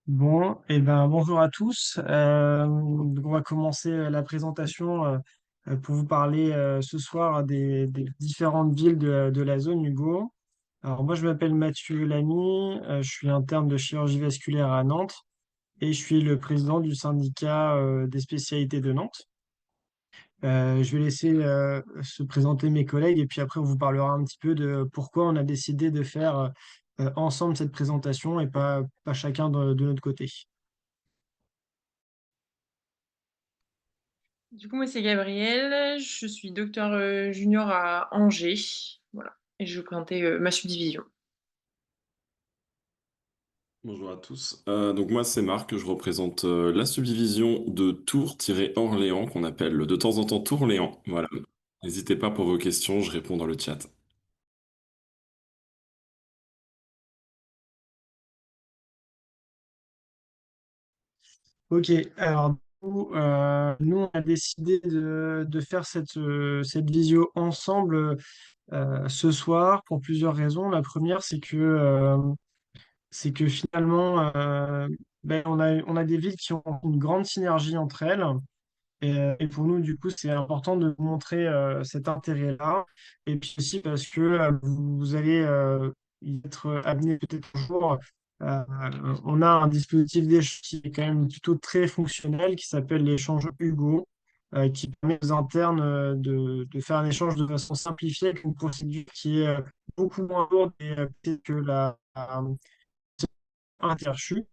Bon, et ben bonjour à tous. Donc on va commencer la présentation pour vous parler ce soir des différentes villes de la zone Hugo. Alors moi je m'appelle Mathieu Lamy, je suis interne de chirurgie vasculaire à Nantes et je suis le président du syndicat des spécialités de Nantes. Je vais laisser se présenter mes collègues et puis après on vous parlera un petit peu de pourquoi on a décidé de faire ensemble cette présentation et pas chacun de notre côté. Du coup, moi, c'est Gabrielle. Je suis docteur junior à Angers. Voilà. Et je vais vous présenter ma subdivision. Bonjour à tous. Donc moi c'est Marc, je représente la subdivision de Tours-Orléans qu'on appelle de temps en temps Tourléans. Voilà. N'hésitez pas pour vos questions, je réponds dans le chat. Ok, alors nous, on a décidé de faire cette visio ensemble ce soir pour plusieurs raisons. La première, c'est que finalement, on a des villes qui ont une grande synergie entre elles. Et pour nous, du coup, c'est important de montrer cet intérêt-là. Et puis aussi parce que vous allez y être amené peut-être un jour. euh, on a un dispositif d'échange qui est quand même plutôt très fonctionnel, qui s'appelle l'échange Hugo, qui permet aux internes de faire un échange de façon simplifiée avec une procédure qui est beaucoup moins lourde et peut-être que la interchue.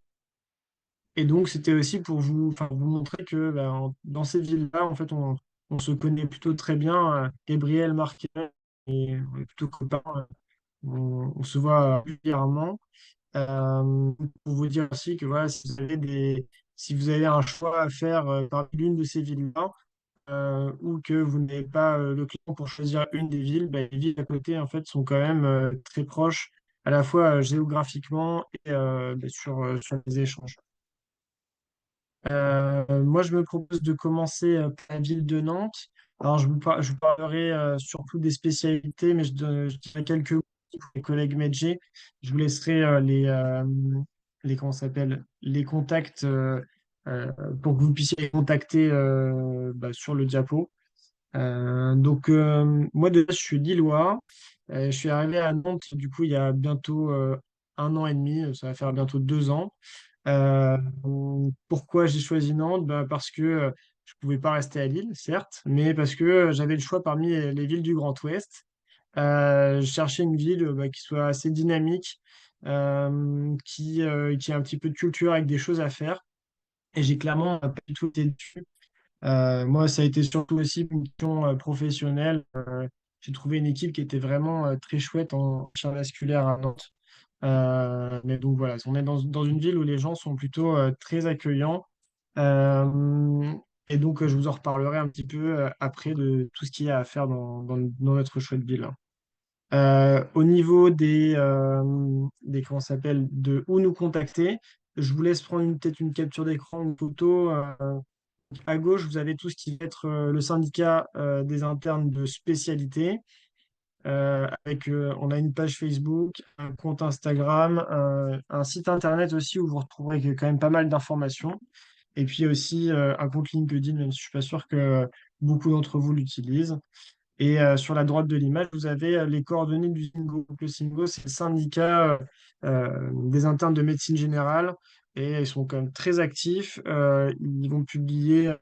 Et donc, c'était aussi pour vous, enfin, vous montrer que dans ces villes-là, en fait, on se connaît plutôt très bien. Gabriel, Marc et on est plutôt copains. On se voit régulièrement. Pour vous dire aussi que voilà, si vous avez un choix à faire parmi l'une de ces villes-là, ou que vous n'avez pas le client pour choisir une des villes, les villes à côté, en fait, sont quand même très proches, à la fois géographiquement et sur les échanges. Moi, je me propose de commencer par la ville de Nantes. Alors, je vous parlerai surtout des spécialités, mais je dirai quelques mots pour les collègues métiers. Je vous laisserai comment ça s'appelle, les contacts euh, pour que vous puissiez les contacter sur le diapo. Moi, de base, je suis Lillois. Je suis arrivé à Nantes, du coup, il y a bientôt 1 an et demi. Ça va faire bientôt 2 ans. Euh, Pourquoi j'ai choisi Nantes? Parce que je pouvais pas rester à Lille, certes, mais parce que j'avais le choix parmi les villes du Grand Ouest. Je cherchais une ville qui soit assez dynamique, qui a un petit peu de culture avec des choses à faire. Et j'ai clairement pas du tout été dessus. Moi, ça a été surtout aussi une question professionnelle. J'ai trouvé une équipe qui était vraiment très chouette en chirurgie vasculaire à Nantes. Mais donc voilà, on est dans une ville où les gens sont plutôt très accueillants. Euh, et donc, je vous en reparlerai un petit peu après de tout ce qu'il y a à faire dans notre chouette ville. Au niveau des comment ça s'appelle, de où nous contacter, je vous laisse prendre peut-être une capture d'écran, une photo. À gauche, vous avez tout ce qui va être le syndicat des internes de spécialité. On a une page Facebook, un compte Instagram, un site internet aussi où vous retrouverez quand même pas mal d'informations. Et puis aussi un compte LinkedIn, même si je suis pas sûr que beaucoup d'entre vous l'utilisent. Et sur la droite de l'image, vous avez les coordonnées du SINGO. Donc, le SINGO, c'est le syndicat des internes de médecine générale. Et ils sont quand même très actifs. Ils vont publier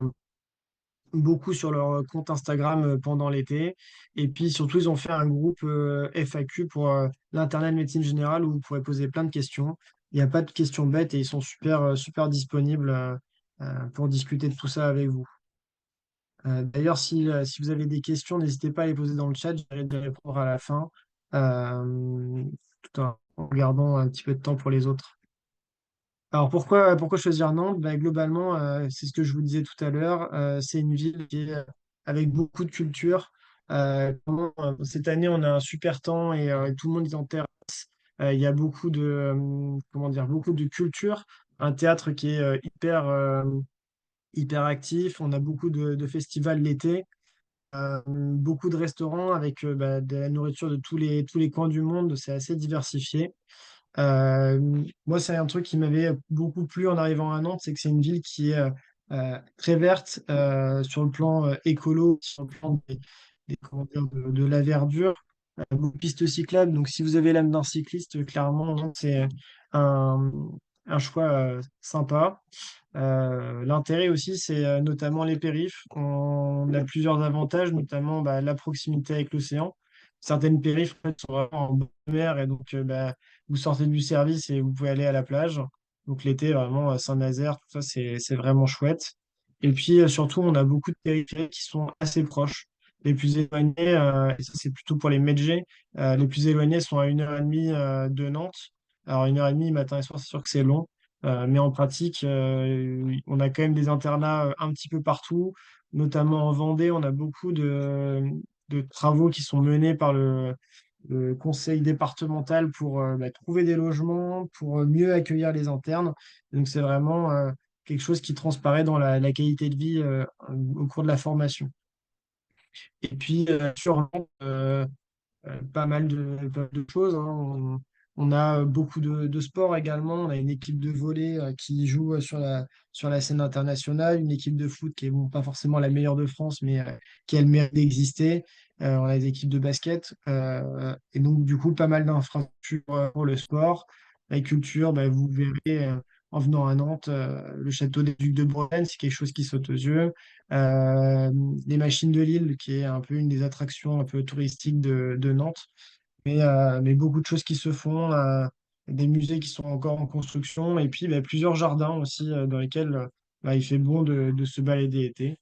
beaucoup sur leur compte Instagram pendant l'été. Et puis surtout, ils ont fait un groupe FAQ pour l'internat de médecine générale où vous pourrez poser plein de questions. Il n'y a pas de questions bêtes et ils sont super disponibles pour discuter de tout ça avec vous. D'ailleurs, si vous avez des questions, n'hésitez pas à les poser dans le chat, j'essaierai de les répondre à la fin, tout en gardant un petit peu de temps pour les autres. Alors pourquoi choisir Nantes? Globalement, c'est ce que je vous disais tout à l'heure. C'est une ville qui est avec beaucoup de culture. Cette année, on a un super temps et tout le monde est en terre. Il y a beaucoup de, comment dire, beaucoup de culture. Un théâtre qui est hyper actif. On a beaucoup de festivals l'été. Beaucoup de restaurants avec de la nourriture de tous les coins du monde. C'est assez diversifié. Euh, Moi, c'est un truc qui m'avait beaucoup plu en arrivant à Nantes, c'est que c'est une ville qui est très verte sur le plan écolo, sur le plan comment dire, de la verdure, beaucoup de pistes cyclables. Donc, si vous avez l'âme d'un cycliste, clairement, Nantes, c'est un, un choix sympa. L'intérêt aussi, c'est notamment les périphes. On a plusieurs avantages, notamment bah, la proximité avec l'océan. Certaines périphes en fait, sont vraiment en bord de mer et donc bah, vous sortez du service et vous pouvez aller à la plage. Donc l'été, vraiment, Saint-Nazaire, tout ça, c'est vraiment chouette. Et puis surtout, on a beaucoup de périphéries qui sont assez proches. Les plus éloignés, et ça c'est plutôt pour les médecins, les plus éloignés sont à 1h30 de Nantes. Alors 1h30 matin et soir, c'est sûr que c'est long. Mais en pratique, on a quand même des internats un petit peu partout, notamment en Vendée. On a beaucoup de travaux qui sont menés par le conseil départemental pour bah, trouver des logements, pour mieux accueillir les internes. Donc c'est vraiment quelque chose qui transparaît dans la qualité de vie au cours de la formation. Et puis sur Nantes, pas mal de choses, hein. On a beaucoup de sports également. On a une équipe de volley qui joue sur la scène internationale, une équipe de foot qui est bon, pas forcément la meilleure de France, mais qui a le mérite d'exister. On a des équipes de basket. Et donc, du coup, pas mal d'infrastructures pour le sport. La culture, bah, vous verrez en venant à Nantes, le château des Ducs de Bretagne, c'est quelque chose qui saute aux yeux. Euh, les machines de Lille, qui est un peu une des attractions un peu touristiques de Nantes, mais beaucoup de choses qui se font, des musées qui sont encore en construction, et puis bah, plusieurs jardins aussi dans lesquels bah, il fait bon de se balader l'été.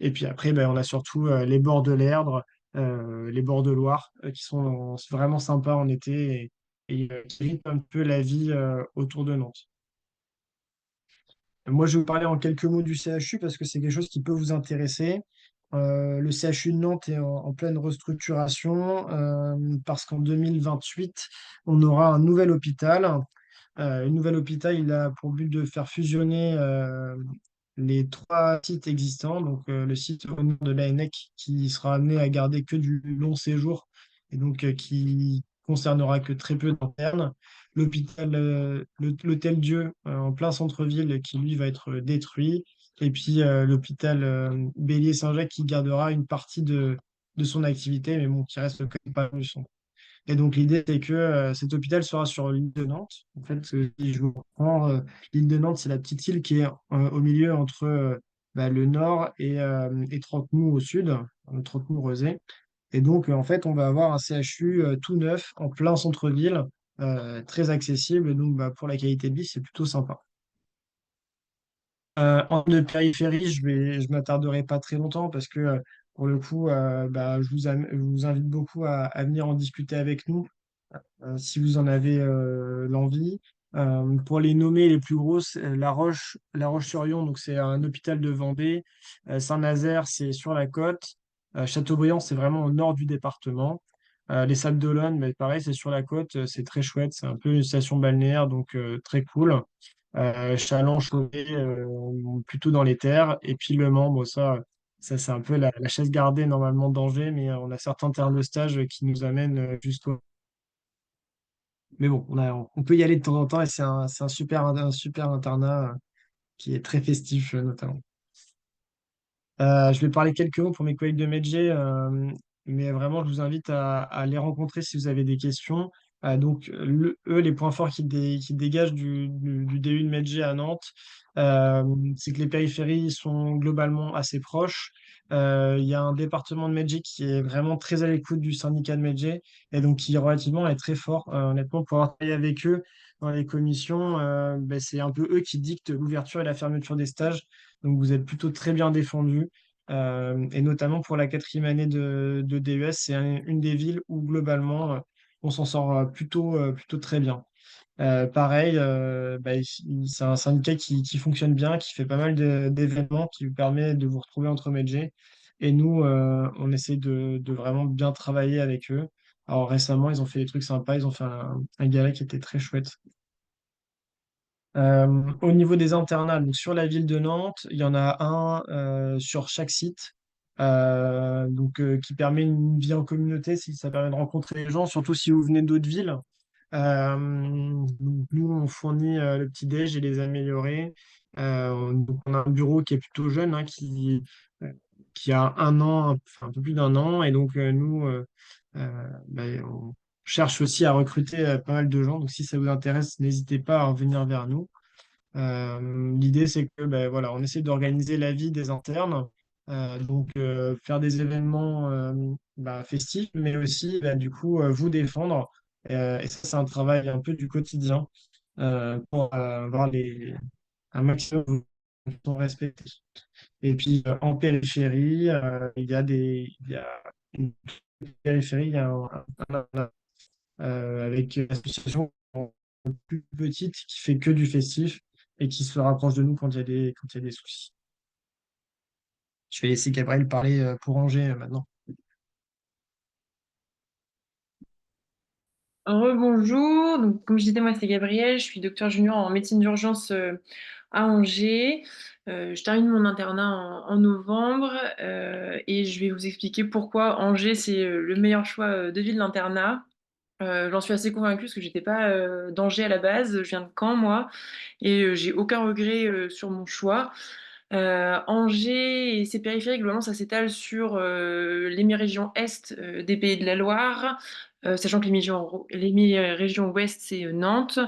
Et puis après, bah, on a surtout les bords de l'Erdre, les bords de Loire, qui sont vraiment sympas en été et qui rythment un peu la vie autour de Nantes. Moi, je vais vous parler en quelques mots du CHU parce que c'est quelque chose qui peut vous intéresser. Le CHU de Nantes est en pleine restructuration parce qu'en 2028, on aura un nouvel hôpital. Un nouvel hôpital, il a pour but de faire fusionner les trois sites existants. Donc, le site au nord de l'ANEC qui sera amené à garder que du long séjour et donc qui concernera que très peu d'internes. L'hôtel Dieu en plein centre-ville qui lui va être détruit. Et puis l'hôpital Bélier-Saint-Jacques qui gardera une partie de son activité, mais bon, qui reste quand même pas du son. Et donc l'idée, c'est que cet hôpital sera sur l'île de Nantes. En fait, si je vous reprends, l'île de Nantes, c'est la petite île qui est au milieu entre bah, le nord et Trente-Mou au sud, Trente-Mou-Rezé. Et donc, en fait, on va avoir un CHU tout neuf, en plein centre-ville, très accessible. Et donc, bah, pour la qualité de vie, c'est plutôt sympa. En termes de périphérie, je m'attarderai pas très longtemps parce que pour le coup, bah, je vous invite beaucoup à venir en discuter avec nous si vous en avez l'envie. Pour les nommer les plus grosses, La Roche-sur-Yon, donc c'est un hôpital de Vendée. Saint-Nazaire, c'est sur la côte. Châteaubriand, c'est vraiment au nord du département. Les Sables d'Olonne, mais pareil, c'est sur la côte, c'est très chouette, c'est un peu une station balnéaire, donc très cool. Challenge plutôt dans les terres. Et puis Le Mans, bon, ça c'est un peu la chasse gardée normalement d'Angers, mais on a certains terrains de stage qui nous amènent jusqu'au. Mais bon, on peut y aller de temps en temps et c'est un super internat qui est très festif notamment. Je vais parler quelques mots pour mes collègues de Medjay, mais vraiment, je vous invite à les rencontrer si vous avez des questions. Donc, eux, les points forts qui dégagent du DU de Medjay à Nantes, c'est que les périphéries sont globalement assez proches. Il y a un département de Medjay qui est vraiment très à l'écoute du syndicat de Medjay et donc qui relativement est très fort. Honnêtement, pour avoir travaillé avec eux dans les commissions, ben, c'est un peu eux qui dictent l'ouverture et la fermeture des stages. Donc vous êtes plutôt très bien défendu. Et notamment pour la quatrième année de DES, c'est une des villes où globalement on s'en sort plutôt très bien. Pareil, bah, c'est un syndicat qui fonctionne bien, qui fait pas mal d'événements, qui vous permet de vous retrouver entre métiers. Et nous, on essaie de vraiment bien travailler avec eux. Alors récemment, ils ont fait des trucs sympas, ils ont fait un gala qui était très chouette. Au niveau des internats, donc sur la ville de Nantes, il y en a un sur chaque site, qui permet une vie en communauté, si ça permet de rencontrer les gens, surtout si vous venez d'autres villes. Donc, nous, on fournit le petit-déj et les améliorés. Donc on a un bureau qui est plutôt jeune, hein, qui a un an, enfin, un peu plus d'un an. Et donc, nous, on cherche aussi à recruter pas mal de gens. Donc, si ça vous intéresse, n'hésitez pas à revenir vers nous. L'idée, c'est que ben, voilà, on essaie d'organiser la vie des internes, donc faire des événements festifs, mais aussi du coup vous défendre. Et ça, c'est un travail un peu du quotidien pour avoir un maximum de gens respectés. Et puis en périphérie, il y a une périphérie, il y a avec l'association plus petite qui fait que du festif et qui se rapproche de nous quand il y a des soucis. Je vais laisser Gabriel parler pour Angers maintenant. Rebonjour, donc comme je disais, moi c'est Gabrielle, je suis docteur junior en médecine d'urgence à Angers. Je termine mon internat en novembre et je vais vous expliquer pourquoi Angers c'est le meilleur choix de ville d'internat. J'en suis assez convaincue parce que j'étais pas d'Angers à la base, je viens de Caen moi et j'ai aucun regret sur mon choix. Angers et ses périphéries, globalement, ça s'étale sur l'hémi-région est des Pays de la Loire, sachant que l'hémi-région ouest, c'est Nantes,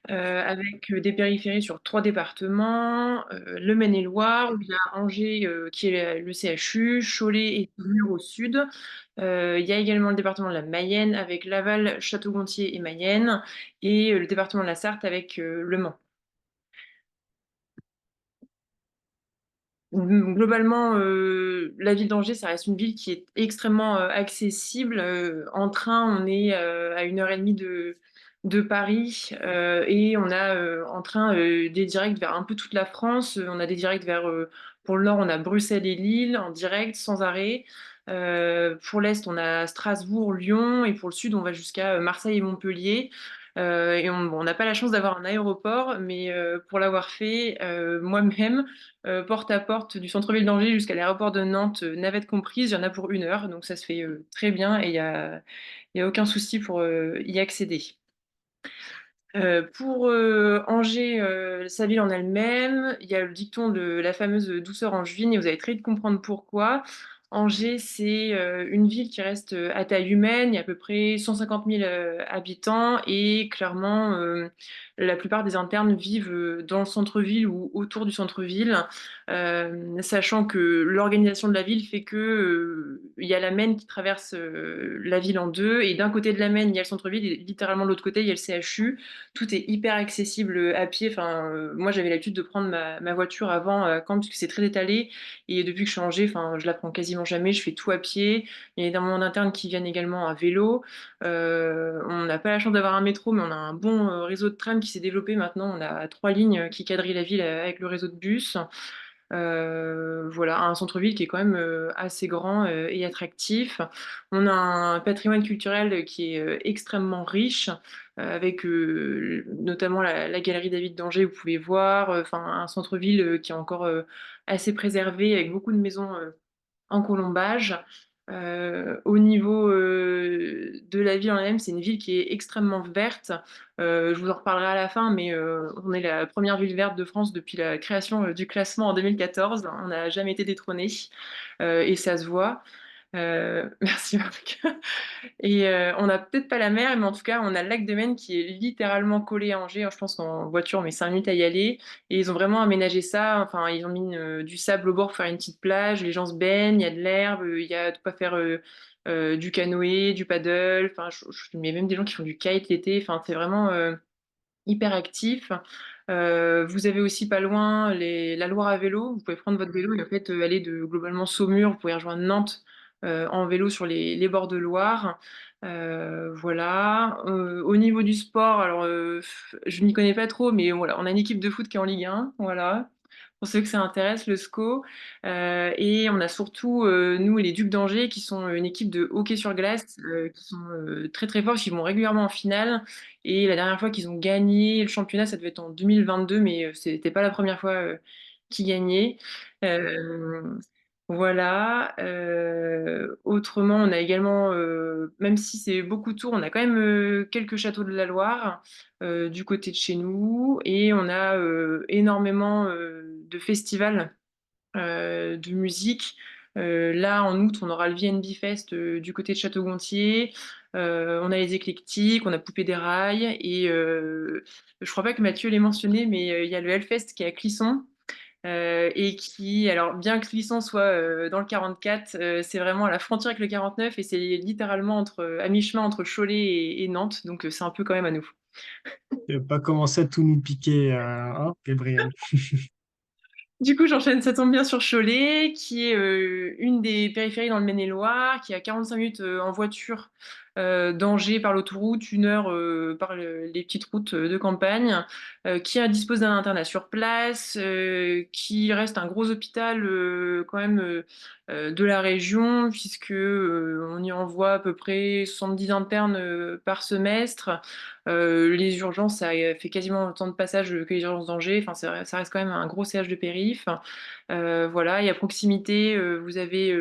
avec des périphéries sur 3 départements, le Maine-et-Loire, où il y a Angers qui est le CHU, Cholet et Saumur au sud. Il y a également le département de la Mayenne avec Laval, Château-Gontier et Mayenne, et le département de la Sarthe avec Le Mans. Globalement, la ville d'Angers, ça reste une ville qui est extrêmement accessible. En train, on est à 1 heure et demie de Paris et on a en train des directs vers un peu toute la France. On a des directs vers, pour le nord, on a Bruxelles et Lille en direct, sans arrêt. Pour l'est, on a Strasbourg, Lyon et pour le sud, on va jusqu'à Marseille et Montpellier. Et on n'a pas la chance d'avoir un aéroport, mais pour l'avoir fait moi-même, porte à porte du centre-ville d'Angers jusqu'à l'aéroport de Nantes, navette comprise, il y en a pour 1 heure, donc ça se fait très bien et il y a aucun souci pour y accéder. Pour Angers, sa ville en elle-même, il y a le dicton de la fameuse douceur angevine et vous allez très vite comprendre pourquoi. Angers, c'est une ville qui reste à taille humaine, il y a à peu près 150 000 habitants et clairement, la plupart des internes vivent dans le centre-ville ou autour du centre-ville, sachant que l'organisation de la ville fait que il y a la Maine qui traverse la ville en deux et d'un côté de la Maine, il y a le centre-ville et littéralement de l'autre côté, il y a le CHU. Tout est hyper accessible à pied. Enfin, moi, j'avais l'habitude de prendre ma voiture avant quand puisque c'est très étalé. Et depuis que je suis à Angers, enfin, je la prends quasiment jamais. Je fais tout à pied. Il y a énormément d'internes qui viennent également à vélo. On n'a pas la chance d'avoir un métro, mais on a un bon réseau de tram qui s'est développé maintenant. On a 3 lignes qui quadrillent la ville avec le réseau de bus. Voilà, un centre-ville qui est quand même assez grand et attractif. On a un patrimoine culturel qui est extrêmement riche, avec notamment la galerie David d'Angers, vous pouvez voir, enfin un centre-ville qui est encore assez préservé, avec beaucoup de maisons en colombage. Au niveau de la ville en elle-même, c'est une ville qui est extrêmement verte. Je vous en reparlerai à la fin, mais on est la première ville verte de France depuis la création du classement en 2014. On n'a jamais été détrôné et ça se voit. Merci Marc. Et on n'a peut-être pas la mer, mais en tout cas, on a le lac de Maine qui est littéralement collé à Angers. Je pense qu'en voiture, on met 5 minutes à y aller. Et ils ont vraiment aménagé ça. Enfin, ils ont mis du sable au bord pour faire une petite plage. Les gens se baignent, il y a de l'herbe, il y a de quoi faire du canoë, du paddle. Enfin, il y a même des gens qui font du kite l'été. Enfin, c'est vraiment hyper actif. Vous avez aussi pas loin la Loire à vélo. Vous pouvez prendre votre vélo et en fait aller de globalement Saumur. Vous pouvez rejoindre Nantes en vélo sur les bords de Loire. Voilà. Au niveau du sport, alors je n'y connais pas trop, mais voilà, on a une équipe de foot qui est en Ligue 1. Voilà. Pour ceux que ça intéresse, le SCO. Et on a surtout, nous, les Ducs d'Angers, qui sont une équipe de hockey sur glace, qui sont très très forts, qui vont régulièrement en finale. Et la dernière fois qu'ils ont gagné le championnat, ça devait être en 2022, mais c'était pas la première fois qu'ils gagnaient. Euh, Voilà. Autrement, on a également, même si c'est beaucoup de tours, on a quand même quelques châteaux de la Loire du côté de chez nous et on a énormément de festivals de musique. Là, en août, on aura le VNB Fest du côté de Château-Gontier. On a les Éclectiques, on a Poupée des Rails et je crois pas que Mathieu l'ait mentionné, mais il y a le Hellfest qui est à Clisson. Et qui, alors bien que Clisson soit dans le 44, c'est vraiment à la frontière avec le 49 et c'est littéralement à mi-chemin entre Cholet et Nantes, donc c'est un peu quand même à nous. Tu vas pas commencer à tout nous piquer, hein, Gabriel. Du coup, j'enchaîne, ça tombe bien sur Cholet, qui est une des périphéries dans le Maine-et-Loire, qui est à 45 minutes en voiture d'Angers par l'autoroute, 1 heure par les petites routes de campagne, dispose d'un internat sur place, qui reste un gros hôpital quand même de la région, puisque on y envoie à peu près 70 internes par semestre. Les urgences, ça fait quasiment autant de passages que les urgences d'Angers. Enfin, ça reste quand même un gros CH de périph. Voilà, et à proximité, vous avez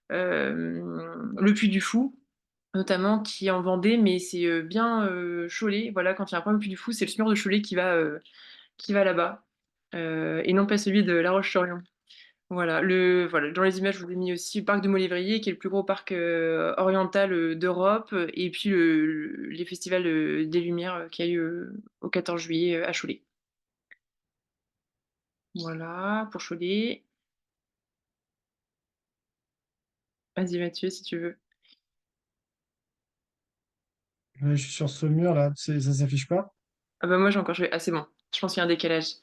le Puy du Fou, notamment, qui est en Vendée, mais c'est bien Cholet. Voilà, quand il y a un problème au Puy du Fou, c'est le SMUR de Cholet qui va là-bas, et non pas celui de La Roche-sur-Yon. Voilà, dans les images, je vous ai mis aussi le parc de Molévrier, qui est le plus gros parc oriental d'Europe, et puis les festivals des Lumières qui a eu au 14 juillet à Cholet. Voilà, pour Cholet. Vas-y Mathieu, si tu veux. Ouais, je suis sur ce mur là, ça s'affiche pas? Ah bah moi j'ai encore joué. Ah c'est bon, je pense qu'il y a un décalage.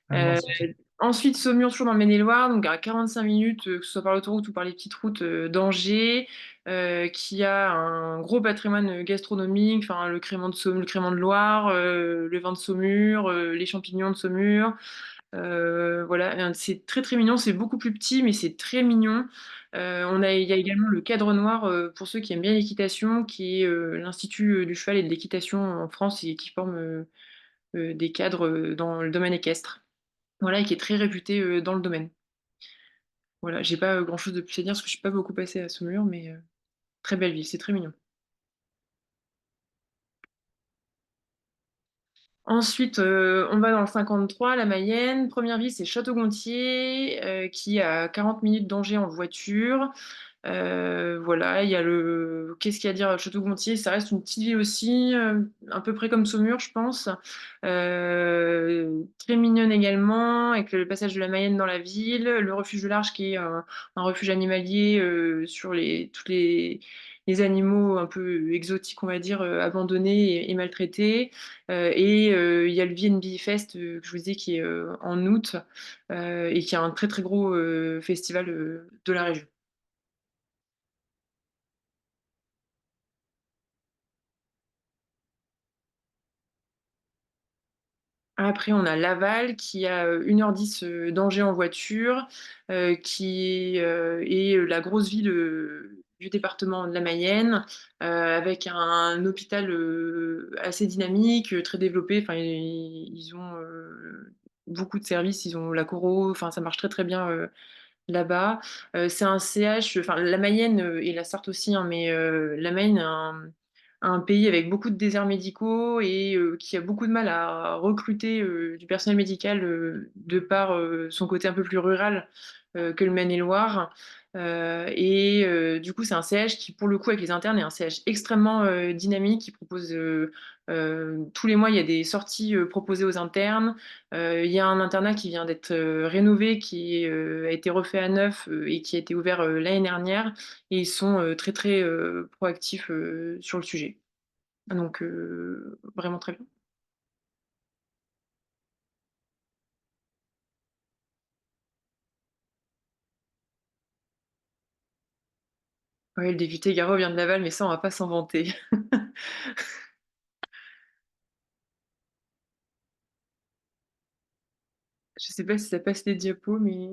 Ah Euh, mince, ok. Ensuite, Saumur, toujours dans le Maine-et-Loire, donc à 45 minutes, que ce soit par l'autoroute ou par les petites routes d'Angers, qui a un gros patrimoine gastronomique, enfin le crément de Saumur, le crément de Loire, le vin de Saumur, les champignons de Saumur. Voilà, c'est très très mignon, c'est beaucoup plus petit, mais c'est très mignon. Il y a également le Cadre Noir pour ceux qui aiment bien l'équitation, qui est l'Institut du cheval et de l'équitation en France et qui forme des cadres dans le domaine équestre. Voilà, et qui est très réputé dans le domaine. Voilà, j'ai pas grand-chose de plus à dire parce que je suis pas beaucoup passée à Saumur, mais très belle ville, c'est très mignon. Ensuite, on va dans le 53, la Mayenne. Première ville, c'est Château-Gontier, qui est à 40 minutes d'Angers en voiture. Voilà, il y a le. Qu'est-ce qu'il y a à dire à Château-Gontier? Ça reste une petite ville aussi, à peu près comme Saumur, je pense. Très mignonne également, avec le passage de la Mayenne dans la ville, le refuge de l'Arche qui est un refuge animalier sur les animaux un peu exotiques, on va dire, abandonnés et maltraités. Il y a le VNB Fest que je vous disais qui est en août et qui est un très très gros festival de la région. Après, on a Laval qui a 1h10 d'Angers en voiture, qui est la grosse ville du département de la Mayenne, avec un hôpital assez dynamique, très développé. Enfin, ils ont beaucoup de services, ils ont la choro, enfin, ça marche très très bien là-bas. C'est un CH, enfin la Mayenne et la Sarthe aussi, hein, mais la Mayenne, un pays avec beaucoup de déserts médicaux et qui a beaucoup de mal à recruter du personnel médical de par son côté un peu plus rural que le Maine-et-Loire. Du coup, c'est un CH qui, pour le coup, avec les internes, est un CH extrêmement dynamique, qui propose tous les mois, il y a des sorties proposées aux internes. Il y a un internat qui vient d'être rénové, qui a été refait à neuf et qui a été ouvert l'année dernière. Et ils sont très très proactifs sur le sujet. Donc vraiment très bien. Ouais, le député Garot vient de Laval, mais ça on va pas s'en vanter. Je sais pas si ça passe les diapos, mais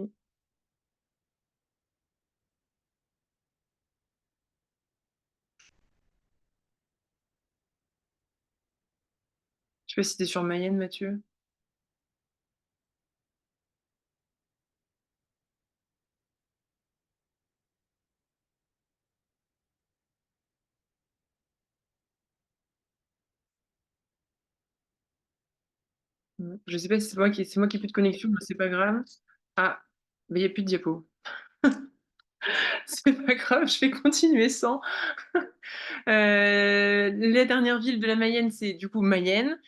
je sais pas si t'es sur Mayenne, Mathieu. Je sais pas si c'est moi qui ai plus de connexion, mais c'est pas grave. Ah, mais il n'y a plus de diapo. C'est pas grave, je vais continuer sans. La dernière ville de la Mayenne, c'est du coup Mayenne,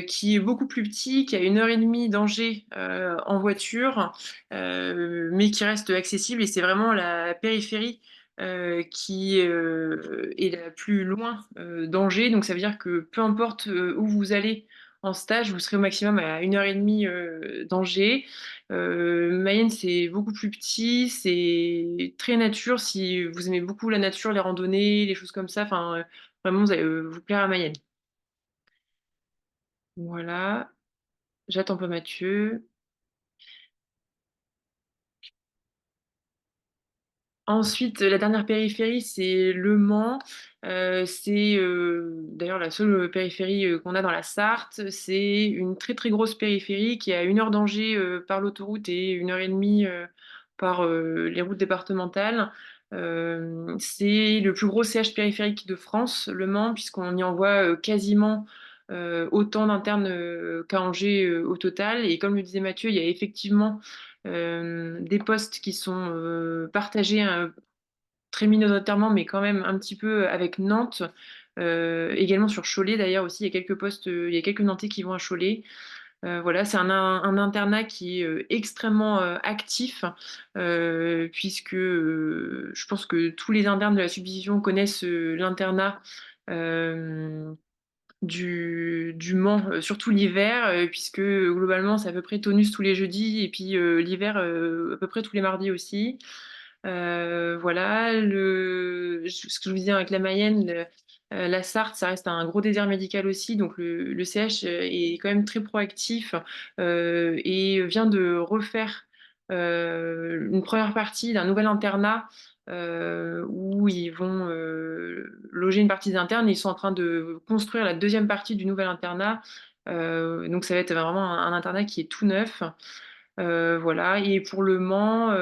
qui est beaucoup plus petit, qui a 1 heure et demie d'Angers en voiture, mais qui reste accessible. Et c'est vraiment la périphérie qui est la plus loin d'Angers. Donc ça veut dire que peu importe où vous allez en stage, vous serez au maximum à 1 heure et demie d'Angers. Mayenne, c'est beaucoup plus petit, c'est très nature. Si vous aimez beaucoup la nature, les randonnées, les choses comme ça, enfin, vraiment, vous allez vous plaire à Mayenne. Voilà, j'attends pas Mathieu. Ensuite, la dernière périphérie, c'est Le Mans. C'est d'ailleurs la seule périphérie qu'on a dans la Sarthe. C'est une très très grosse périphérie qui est à 1 heure d'Angers par l'autoroute et 1 heure et demie par les routes départementales. C'est le plus gros CH périphérique de France, Le Mans, puisqu'on y envoie quasiment autant d'internes qu'à Angers au total. Et comme le disait Mathieu, il y a effectivement des postes qui sont partagés très minoritairement, mais quand même un petit peu avec Nantes. Également sur Cholet d'ailleurs aussi, il y a quelques postes, il y a quelques Nantais qui vont à Cholet. Voilà, c'est un internat qui est extrêmement actif, puisque je pense que tous les internes de la subdivision connaissent l'internat. euh, du Mans, surtout l'hiver, puisque globalement c'est à peu près tonus tous les jeudis et puis l'hiver à peu près tous les mardis aussi. Voilà, ce que je vous disais avec la Mayenne, la Sarthe, ça reste un gros désert médical aussi, donc le CH est quand même très proactif et vient de refaire une première partie d'un nouvel internat où ils vont loger une partie des internes. Ils sont en train de construire la deuxième partie du nouvel internat. Donc ça va être vraiment un internat qui est tout neuf. Voilà. Et pour le Mans,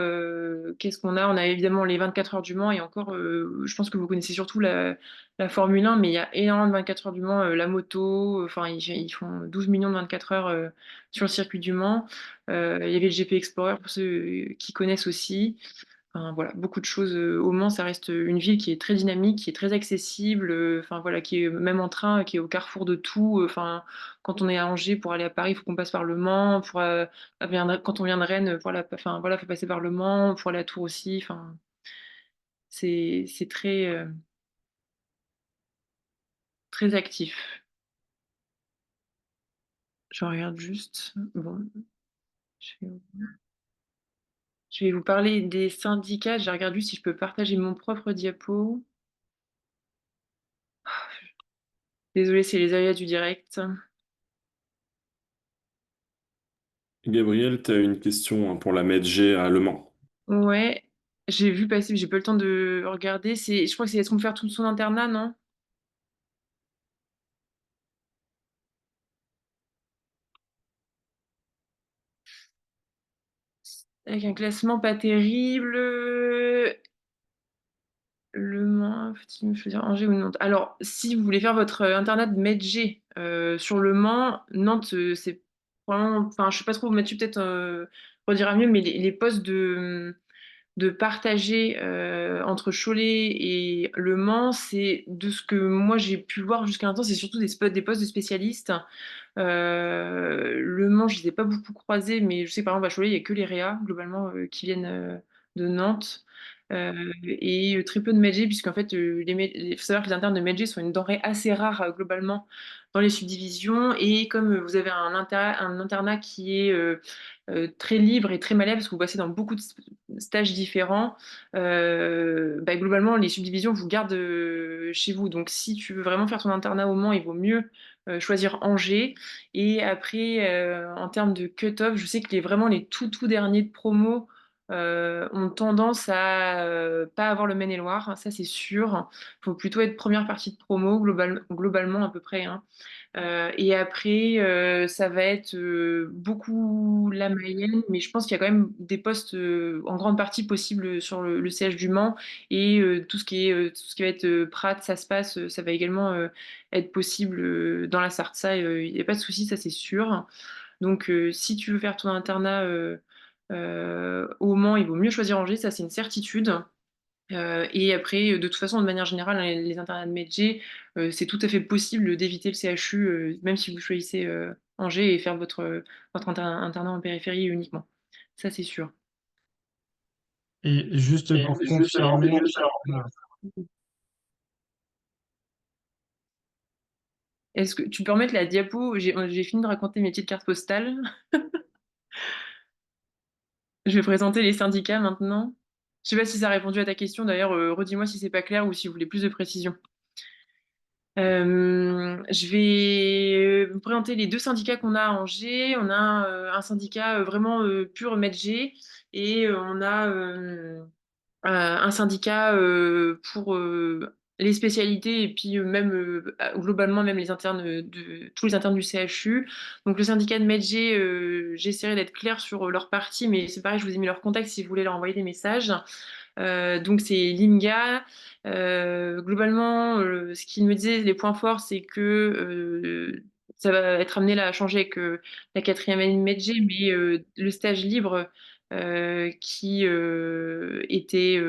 qu'est-ce qu'on a? On a évidemment les 24 heures du Mans et encore, je pense que vous connaissez surtout la Formule 1, mais il y a énormément de 24 heures du Mans, la moto, enfin ils font 12 millions de 24 heures sur le circuit du Mans. Il y avait le GP Explorer pour ceux qui connaissent aussi. Enfin, voilà, beaucoup de choses. Au Mans, ça reste une ville qui est très dynamique, qui est très accessible, enfin voilà, qui est même en train, qui est au carrefour de tout. Enfin, quand on est à Angers pour aller à Paris, il faut qu'on passe par Le Mans. Quand on vient de Rennes, voilà, enfin voilà, faut passer par Le Mans pour aller à Tours aussi. Enfin, c'est très très actif. Je regarde juste. Bon, je vais, je vais vous parler des syndicats. Je regarde juste si je peux partager mon propre diapo. Désolée, c'est les aléas du direct. Gabriel, tu as une question hein, pour la MedG à Le Mans. Ouais, j'ai vu passer, mais j'ai pas eu le temps de regarder. Je crois que c'est est-ce qu'on peut faire tout son internat, non? Avec un classement pas terrible. Le Mans, faut-il me choisir Angers ou Nantes? Alors, si vous voulez faire votre internat de Med-G sur le Mans, Nantes, c'est vraiment. Enfin, je sais pas trop, Mathieu peut-être redira mieux, mais les postes de partager entre Cholet et Le Mans, c'est de ce que moi j'ai pu voir jusqu'à l'instant, c'est surtout des postes de spécialistes. Le Mans, je ne les ai pas beaucoup croisés, mais je sais que par exemple à Cholet, il n'y a que les Réa, globalement, qui viennent de Nantes. Et très peu de Medjay, puisqu'en fait, il faut savoir que les internes de Medjay sont une denrée assez rare globalement dans les subdivisions. Et comme vous avez un internat qui est très libre et très malléable, parce que vous passez dans beaucoup de stages différents, bah, globalement, les subdivisions vous gardent chez vous. Donc, si tu veux vraiment faire ton internat au Mans, il vaut mieux choisir Angers. Et après, en termes de cut-off, je sais que vraiment les tout derniers de promo ont tendance à pas avoir le Maine-et-Loire, ça c'est sûr. Il faut plutôt être première partie de promo, globalement à peu près, hein. Et après, ça va être beaucoup la Mayenne, mais je pense qu'il y a quand même des postes en grande partie possibles sur le CH du Mans. Et tout ce qui va être Prat, ça se passe, ça va également être possible dans la Sarthe. Ça, il n'y a pas de souci, ça c'est sûr. Donc, si tu veux faire ton internat au Mans, il vaut mieux choisir Angers, ça c'est une certitude. Et après, de toute façon, de manière générale, les internats de métiers, c'est tout à fait possible d'éviter le CHU, même si vous choisissez Angers et faire votre internat en périphérie uniquement. Ça, c'est sûr. Et juste Et pour juste pour confirmer, confirmer, euh, est-ce que tu peux remettre la diapo? J'ai fini de raconter mes petites cartes postales. Je vais présenter les syndicats maintenant. Je sais pas si ça a répondu à ta question. D'ailleurs, redis-moi si c'est pas clair ou si vous voulez plus de précision. Je vais vous présenter les deux syndicats qu'on a à Angers. On a un syndicat vraiment pur Med-G et on a un syndicat pour les spécialités et puis même globalement même les internes tous les internes du CHU. Donc le syndicat de Med-G, j'essaierai d'être claire sur leur partie, mais c'est pareil, je vous ai mis leur contact si vous voulez leur envoyer des messages. Donc c'est l'IMGA. Globalement, ce qu'il me disait, les points forts, c'est que ça va être amené là à changer avec la quatrième année de Medjay, mais le stage libre qui était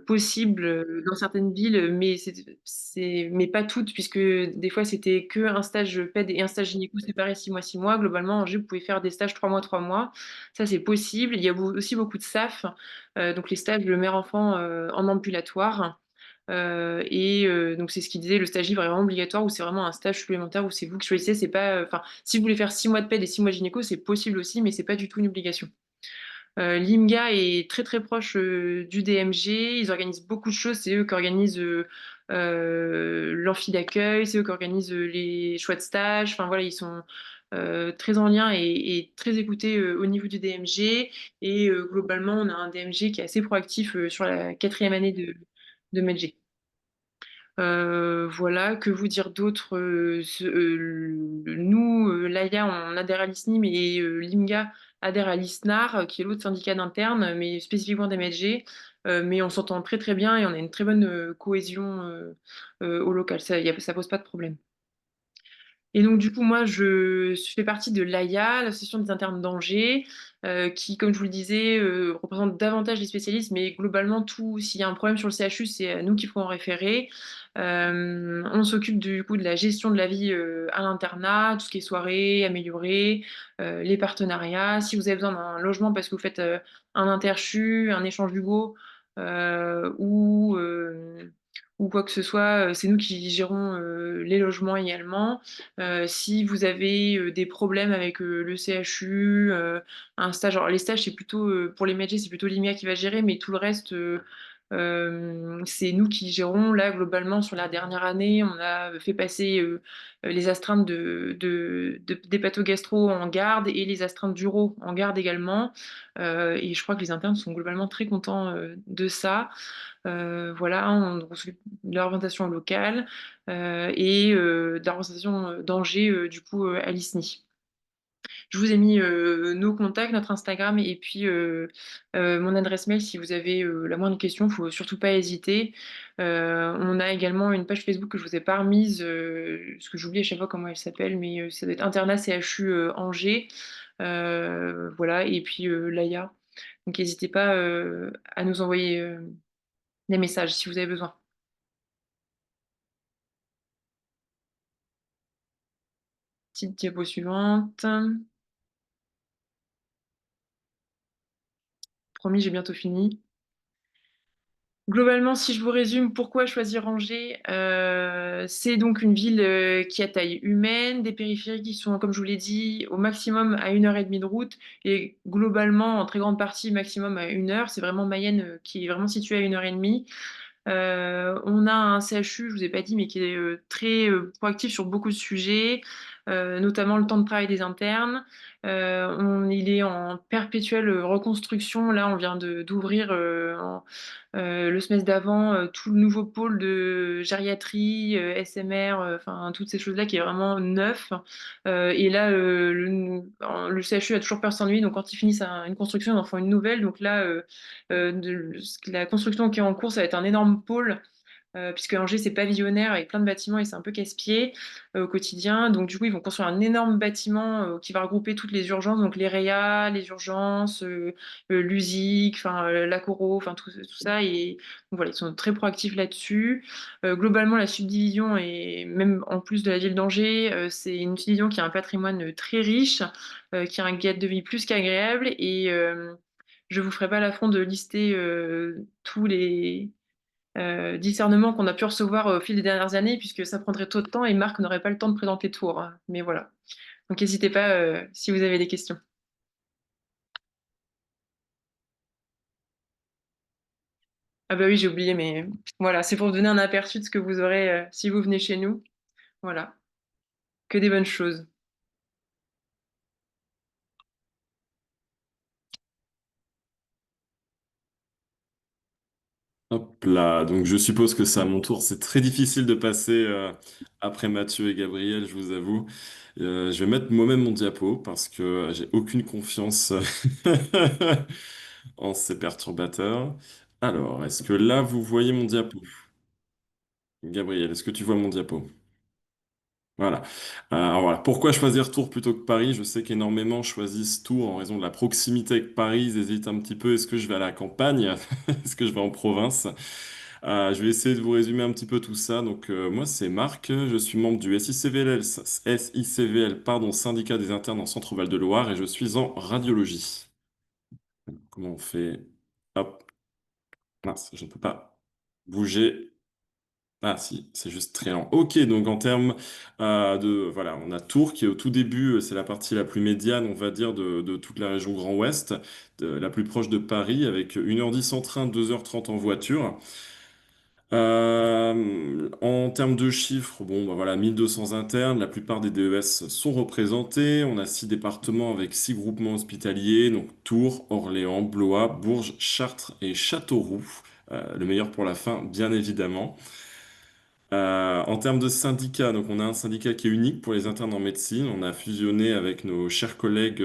possible dans certaines villes, mais mais pas toutes, puisque des fois c'était que un stage PED et un stage gynéco séparés 6 mois, 6 mois. Globalement, en Angers, vous pouvez faire des stages 3 mois, 3 mois. Ça, c'est possible. Il y a aussi beaucoup de SAF, donc les stages de mère-enfant en ambulatoire. Donc c'est ce qu'il disait, le stage libre est vraiment obligatoire ou c'est vraiment un stage supplémentaire où c'est vous qui choisissez. C'est pas, enfin, si vous voulez faire 6 mois de PED et 6 mois de gynéco, c'est possible aussi, mais c'est pas du tout une obligation. L'IMGA est très très proche du DMG. Ils organisent beaucoup de choses. C'est eux qui organisent l'amphi d'accueil, c'est eux qui organisent les choix de stage. Enfin voilà, ils sont très en lien et très écoutés au niveau du DMG. Et globalement, on a un DMG qui est assez proactif sur la quatrième année de Medg. Voilà, que vous dire d'autre? Nous, l'AIA, on adhère à l'ISNIM et l'IMGA adhère à l'ISNAR, qui est l'autre syndicat d'interne, mais spécifiquement d'MSG. Mais on s'entend très très bien et on a une très bonne cohésion au local. Ça pose pas de problème. Et donc, du coup, moi, je fais partie de l'AIA, l'Association des internes d'Angers, qui, comme je vous le disais, représente davantage les spécialistes, mais globalement, s'il y a un problème sur le CHU, c'est à nous qu'il faut en référer. On s'occupe du coup de la gestion de la vie à l'internat, tout ce qui est soirée, améliorée, les partenariats. Si vous avez besoin d'un logement parce que vous faites un interchu, un échange Hugo, ou quoi que ce soit, c'est nous qui gérons les logements également. Si vous avez des problèmes avec le CHU, un stage, alors les stages, c'est plutôt, pour les métiers, c'est plutôt l'IMIA qui va gérer, mais tout le reste, c'est nous qui gérons. Là, globalement, sur la dernière année, on a fait passer les astreintes des pathogastro en garde et les astreintes d'uro en garde également. Et je crois que les internes sont globalement très contents de ça. Voilà, on s'occupe de l'orientation locale et de la représentation d'Angers, du coup, à l'ISNI. Je vous ai mis nos contacts, notre Instagram et puis mon adresse mail si vous avez la moindre question. Il ne faut surtout pas hésiter. On a également une page Facebook que je ne vous ai pas remise, parce que j'oublie à chaque fois comment elle s'appelle, mais ça doit être Internat CHU Angers. Voilà, et puis l'AIA. Donc n'hésitez pas à nous envoyer des messages si vous avez besoin. Petite diapo suivante. Promis, j'ai bientôt fini. Globalement, si je vous résume, pourquoi choisir Angers? C'est donc une ville qui a taille humaine, des périphéries qui sont, comme je vous l'ai dit, au maximum à 1 heure et demie de route, et globalement, en très grande partie, maximum à 1 heure. C'est vraiment Mayenne qui est vraiment située à 1 heure et demie. On a un CHU, je vous ai pas dit, mais qui est très proactif sur beaucoup de sujets, notamment le temps de travail des internes. Il est en perpétuelle reconstruction. Là, on vient d'ouvrir le semestre d'avant tout le nouveau pôle de gériatrie, SMR, enfin toutes ces choses-là qui est vraiment neuf. Et là, le CHU a toujours peur de s'ennuyer, donc quand ils finissent une construction, ils en font une nouvelle. Donc là, la construction qui est en cours, ça va être un énorme pôle puisque Angers, c'est pavillonnaire avec plein de bâtiments et c'est un peu casse-pied au quotidien. Donc, du coup, ils vont construire un énorme bâtiment qui va regrouper toutes les urgences, donc les réa, les urgences, l'USIC, enfin, la Coro, enfin, tout ça. Et donc, voilà, ils sont très proactifs là-dessus. Globalement, la subdivision, et même en plus de la ville d'Angers, c'est une subdivision qui a un patrimoine très riche, qui a un cadre de vie plus qu'agréable. Et je vous ferai pas l'affront de lister tous les discernement qu'on a pu recevoir au fil des dernières années, puisque ça prendrait trop de temps et Marc n'aurait pas le temps de présenter Tours, hein. Mais voilà. Donc n'hésitez pas si vous avez des questions. Ah bah oui, j'ai oublié, mais voilà, c'est pour vous donner un aperçu de ce que vous aurez si vous venez chez nous. Voilà, que des bonnes choses. Hop là, donc je suppose que c'est à mon tour. C'est très difficile de passer après Mathieu et Gabriel, je vous avoue. Je vais mettre moi-même mon diapo parce que j'ai aucune confiance en ces perturbateurs. Alors, est-ce que là, vous voyez mon diapo? Gabriel, est-ce que tu vois mon diapo? Voilà. Alors voilà. Pourquoi choisir Tours plutôt que Paris? Je sais qu'énormément choisissent Tours en raison de la proximité avec Paris. Ils hésitent un petit peu. Est-ce que je vais à la campagne? Est-ce que je vais en province? Je vais essayer de vous résumer un petit peu tout ça. Donc moi, c'est Marc. Je suis membre du SICVL, pardon, syndicat des internes en Centre-Val de Loire et je suis en radiologie. Comment on fait? Hop. Mince, je ne peux pas bouger. Ah si, c'est juste très lent. Ok, donc en termes Voilà, on a Tours qui est au tout début, c'est la partie la plus médiane, on va dire, de toute la région Grand Ouest, la plus proche de Paris, avec 1h10 en train, 2h30 en voiture. En termes de chiffres, bon, bah voilà, 1200 internes, la plupart des DES sont représentés. On a 6 départements avec 6 groupements hospitaliers, donc Tours, Orléans, Blois, Bourges, Chartres et Châteauroux. Le meilleur pour la fin, bien évidemment. En termes de syndicats, donc on a un syndicat qui est unique pour les internes en médecine. On a fusionné avec nos chers collègues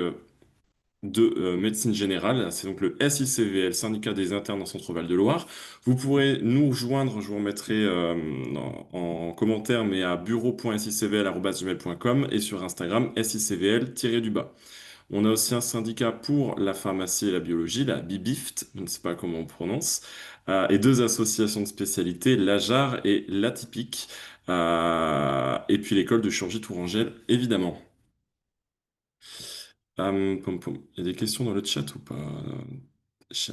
de médecine générale. C'est donc le SICVL, Syndicat des internes en Centre-Val de Loire. Vous pourrez nous rejoindre, je vous remettrai en commentaire, mais à bureau.sicvl@gmail.com et sur Instagram SICVL-du-bas. On a aussi un syndicat pour la pharmacie et la biologie, la BIBIFT, je ne sais pas comment on prononce, et 2 associations de spécialité, l'AJAR et l'Atypique, et puis l'école de chirurgie Tourangelle, évidemment. Il y a des questions dans le chat ou pas? Je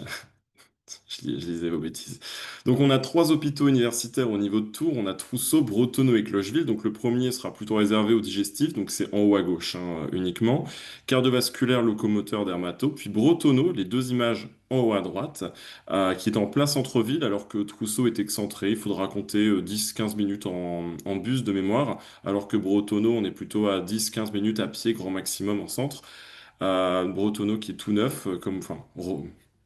lisais vos bêtises. Donc, on a 3 hôpitaux universitaires au niveau de Tours. On a Trousseau, Bretonneau et Clocheville. Donc, le premier sera plutôt réservé aux digestifs. Donc, c'est en haut à gauche uniquement. Cardiovasculaire, locomoteur, dermato. Puis Bretonneau, les 2 images en haut à droite, qui est en plein centre-ville, alors que Trousseau est excentré. Il faudra compter 10-15 minutes en bus de mémoire, alors que Bretonneau, on est plutôt à 10-15 minutes à pied, grand maximum en centre. Bretonneau qui est tout neuf,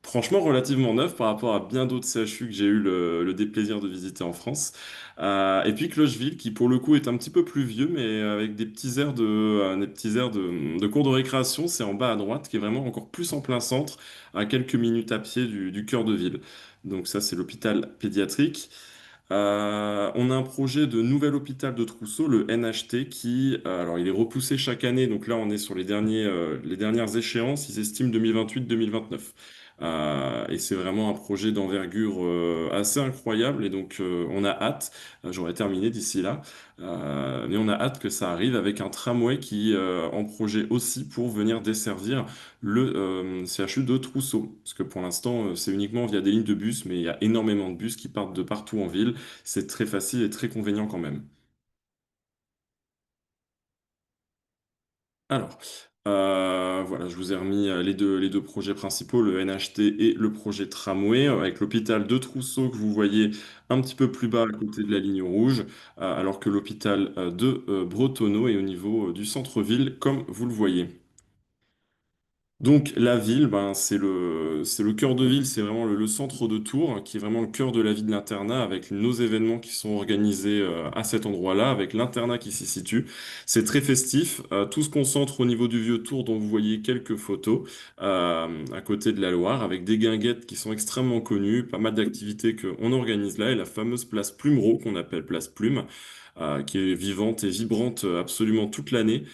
franchement relativement neuf par rapport à bien d'autres CHU que j'ai eu le déplaisir de visiter en France. Et puis Clocheville qui pour le coup est un petit peu plus vieux, mais avec des petits airs de cours de récréation. C'est en bas à droite, qui est vraiment encore plus en plein centre, à quelques minutes à pied du cœur de ville. Donc ça, c'est l'hôpital pédiatrique. On a un projet de nouvel hôpital de Trousseau, le NHT, alors il est repoussé chaque année, donc là on est sur les dernières échéances, ils estiment 2028-2029. Et c'est vraiment un projet d'envergure assez incroyable, et donc on a hâte, j'aurais terminé d'ici là, mais on a hâte que ça arrive avec un tramway qui en projet aussi pour venir desservir le CHU de Trousseau. Parce que pour l'instant, c'est uniquement via des lignes de bus, mais il y a énormément de bus qui partent de partout en ville. C'est très facile et très convenient quand même. Alors, voilà, je vous ai remis les deux projets principaux, le NHT et le projet tramway, avec l'hôpital de Trousseau que vous voyez un petit peu plus bas à côté de la ligne rouge, alors que l'hôpital de Bretonneau est au niveau du centre-ville, comme vous le voyez. Donc la ville, ben, c'est le cœur de ville, c'est vraiment le centre de Tours, qui est vraiment le cœur de la vie de l'internat, avec nos événements qui sont organisés à cet endroit-là, avec l'internat qui s'y situe. C'est très festif, tout se concentre au niveau du vieux Tours, dont vous voyez quelques photos, à côté de la Loire, avec des guinguettes qui sont extrêmement connues, pas mal d'activités qu'on organise là, et la fameuse place Plumereau, qu'on appelle place Plume, qui est vivante et vibrante absolument toute l'année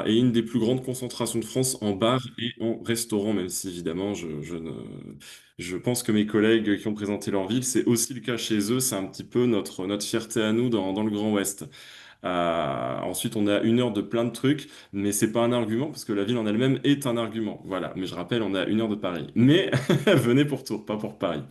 et une des plus grandes concentrations de France en bar et en restaurant, même si évidemment je pense que mes collègues qui ont présenté leur ville, c'est aussi le cas chez eux, c'est un petit peu notre fierté à nous dans le Grand Ouest. Ensuite, on est à 1 heure de plein de trucs, mais c'est pas un argument parce que la ville en elle-même est un argument. Voilà, mais je rappelle, on est à 1 heure de Paris. Mais venez pour Tours, pas pour Paris.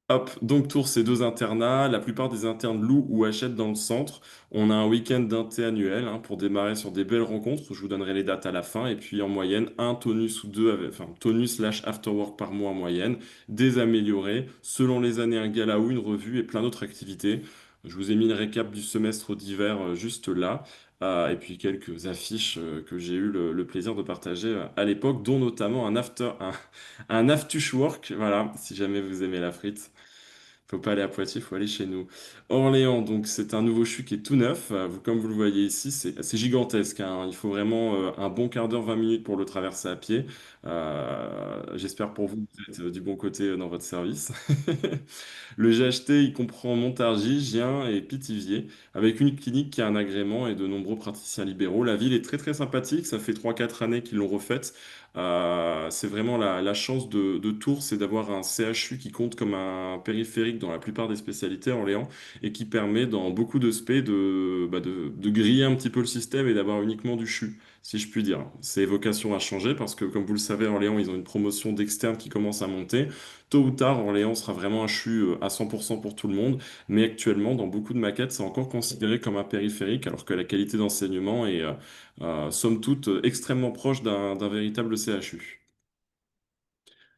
Hop, donc Tours, c'est 2 internats. La plupart des internes louent ou achètent dans le centre. On a un week-end d'inté annuel pour démarrer sur des belles rencontres. Je vous donnerai les dates à la fin. Et puis en moyenne, un tonus ou deux, enfin tonus slash afterwork par mois en moyenne, des améliorés. Selon les années, un gala ou une revue et plein d'autres activités. Je vous ai mis une récap du semestre d'hiver juste là. Et puis quelques affiches que j'ai eu le plaisir de partager à l'époque, dont notamment un aftushwork. Voilà, si jamais vous aimez la frite. Faut pas aller à Poitiers, faut aller chez nous. Orléans, donc c'est un nouveau CHU qui est tout neuf. Comme vous le voyez ici, c'est gigantesque, hein. Il faut vraiment un bon quart d'heure, 20 minutes pour le traverser à pied. J'espère pour vous que vous êtes du bon côté dans votre service. Le GHT, il comprend Montargis, Gien et Pithiviers, avec une clinique qui a un agrément et de nombreux praticiens libéraux. La ville est très très sympathique, ça fait 3 4 années qu'ils l'ont refaite. C'est vraiment la chance de Tours, c'est d'avoir un CHU qui compte comme un périphérique dans la plupart des spécialités à Orléans et qui permet dans beaucoup de spé de griller un petit peu le système et d'avoir uniquement du CHU, si je puis dire. C'est vocation à changer parce que, comme vous le savez, à Orléans, ils ont une promotion d'externe qui commence à monter. Tôt ou tard, Orléans sera vraiment un CHU à 100% pour tout le monde, mais actuellement, dans beaucoup de maquettes, c'est encore considéré comme un périphérique alors que la qualité d'enseignement est somme toute extrêmement proche d'un véritable CHU.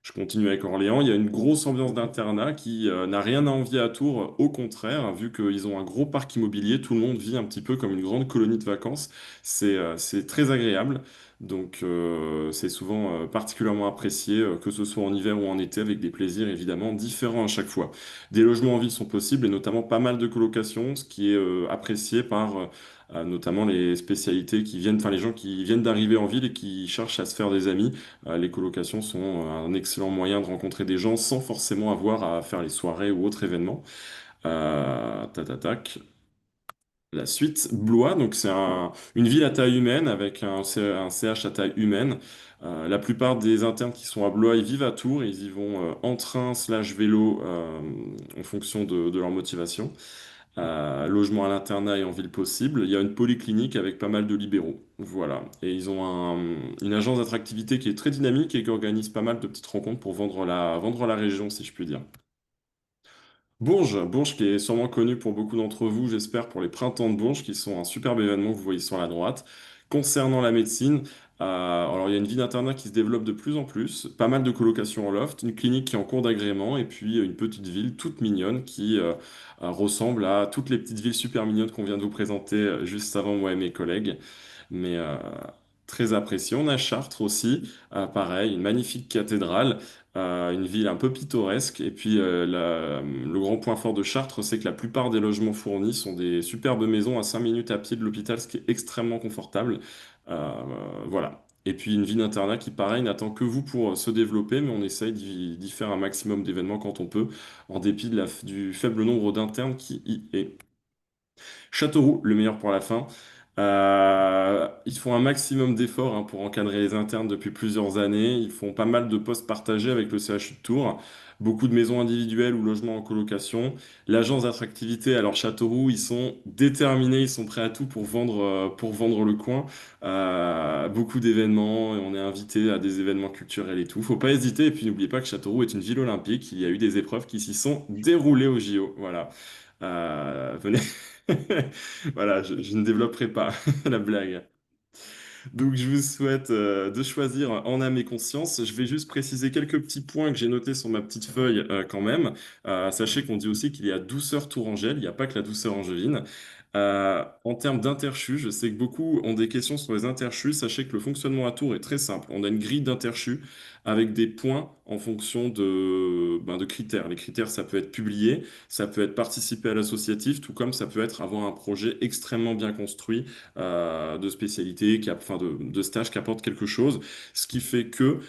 Je continue avec Orléans. Il y a une grosse ambiance d'internat qui n'a rien à envier à Tours. Au contraire, vu qu'ils ont un gros parc immobilier, tout le monde vit un petit peu comme une grande colonie de vacances. C'est très agréable. Donc, c'est souvent particulièrement apprécié, que ce soit en hiver ou en été, avec des plaisirs évidemment différents à chaque fois. Des logements en ville sont possibles et notamment pas mal de colocations, ce qui est apprécié par notamment les spécialités qui viennent, enfin les gens qui viennent d'arriver en ville et qui cherchent à se faire des amis. Les colocations sont un excellent moyen de rencontrer des gens sans forcément avoir à faire les soirées ou autres événements. Tac. La suite, Blois, donc c'est une ville à taille humaine avec un CH à taille humaine. La plupart des internes qui sont à Blois, ils vivent à Tours, ils y vont en train slash vélo en fonction de leur motivation. Logement à l'internat et en ville possible. Il y a une polyclinique avec pas mal de libéraux. Voilà. Et ils ont une agence d'attractivité qui est très dynamique et qui organise pas mal de petites rencontres pour vendre la région, si je puis dire. Bourges qui est sûrement connu pour beaucoup d'entre vous, j'espère, pour les printemps de Bourges, qui sont un superbe événement que vous voyez sur la droite. Concernant la médecine, alors il y a une vie d'internat qui se développe de plus en plus, pas mal de colocations en loft, une clinique qui est en cours d'agrément, et puis une petite ville toute mignonne qui ressemble à toutes les petites villes super mignonnes qu'on vient de vous présenter juste avant moi et mes collègues. Mais très apprécié. On a Chartres aussi, pareil, une magnifique cathédrale, une ville un peu pittoresque. Et puis le grand point fort de Chartres, c'est que la plupart des logements fournis sont des superbes maisons à 5 minutes à pied de l'hôpital, ce qui est extrêmement confortable. Euh, voilà. Et puis une vie d'internat qui, pareil, n'attend que vous pour se développer, mais on essaye d'y faire un maximum d'événements quand on peut, en dépit du faible nombre d'internes qui y est. Châteauroux, le meilleur pour la fin. Ils font un maximum d'efforts pour encadrer les internes depuis plusieurs années. Ils font pas mal de postes partagés avec le CHU de Tours. Beaucoup de maisons individuelles ou logements en colocation. L'agence d'attractivité, alors Châteauroux, ils sont déterminés, ils sont prêts à tout pour vendre le coin. Beaucoup d'événements, et on est invité à des événements culturels et tout. Faut pas hésiter. Et puis n'oubliez pas que Châteauroux est une ville olympique. Il y a eu des épreuves qui s'y sont déroulées au JO. Voilà. Venez. Voilà, je ne développerai pas la blague. Donc, je vous souhaite de choisir en âme et conscience. Je vais juste préciser quelques petits points que j'ai notés sur ma petite feuille quand même. Sachez qu'on dit aussi qu'il y a douceur tourangelle, il n'y a pas que la douceur angevine. En termes d'interchus, je sais que beaucoup ont des questions sur les interchus. Sachez que le fonctionnement à Tours est très simple. On a une grille d'interchus avec des points en fonction de critères. Les critères, ça peut être publier, ça peut être participer à l'associatif, tout comme ça peut être avoir un projet extrêmement bien construit de spécialité, enfin de stage qui apporte quelque chose. Ce qui fait que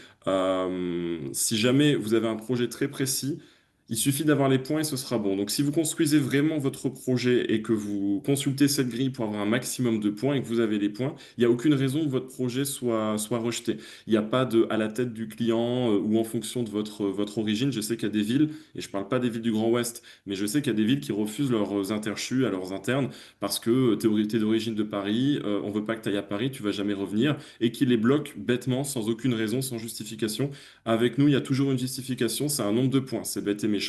si jamais vous avez un projet très précis, il suffit d'avoir les points et ce sera bon. Donc si vous construisez vraiment votre projet et que vous consultez cette grille pour avoir un maximum de points et que vous avez les points, il n'y a aucune raison que votre projet soit rejeté. Il n'y a pas de à la tête du client ou en fonction de votre origine. Je sais qu'il y a des villes, et je ne parle pas des villes du Grand Ouest, mais je sais qu'il y a des villes qui refusent leurs interchus à leurs internes parce que t'es d'origine de Paris, on veut pas que tu ailles à Paris, tu vas jamais revenir, et qui les bloquent bêtement, sans aucune raison, sans justification. Avec nous, il y a toujours une justification, c'est un nombre de points, c'est bête et méchant.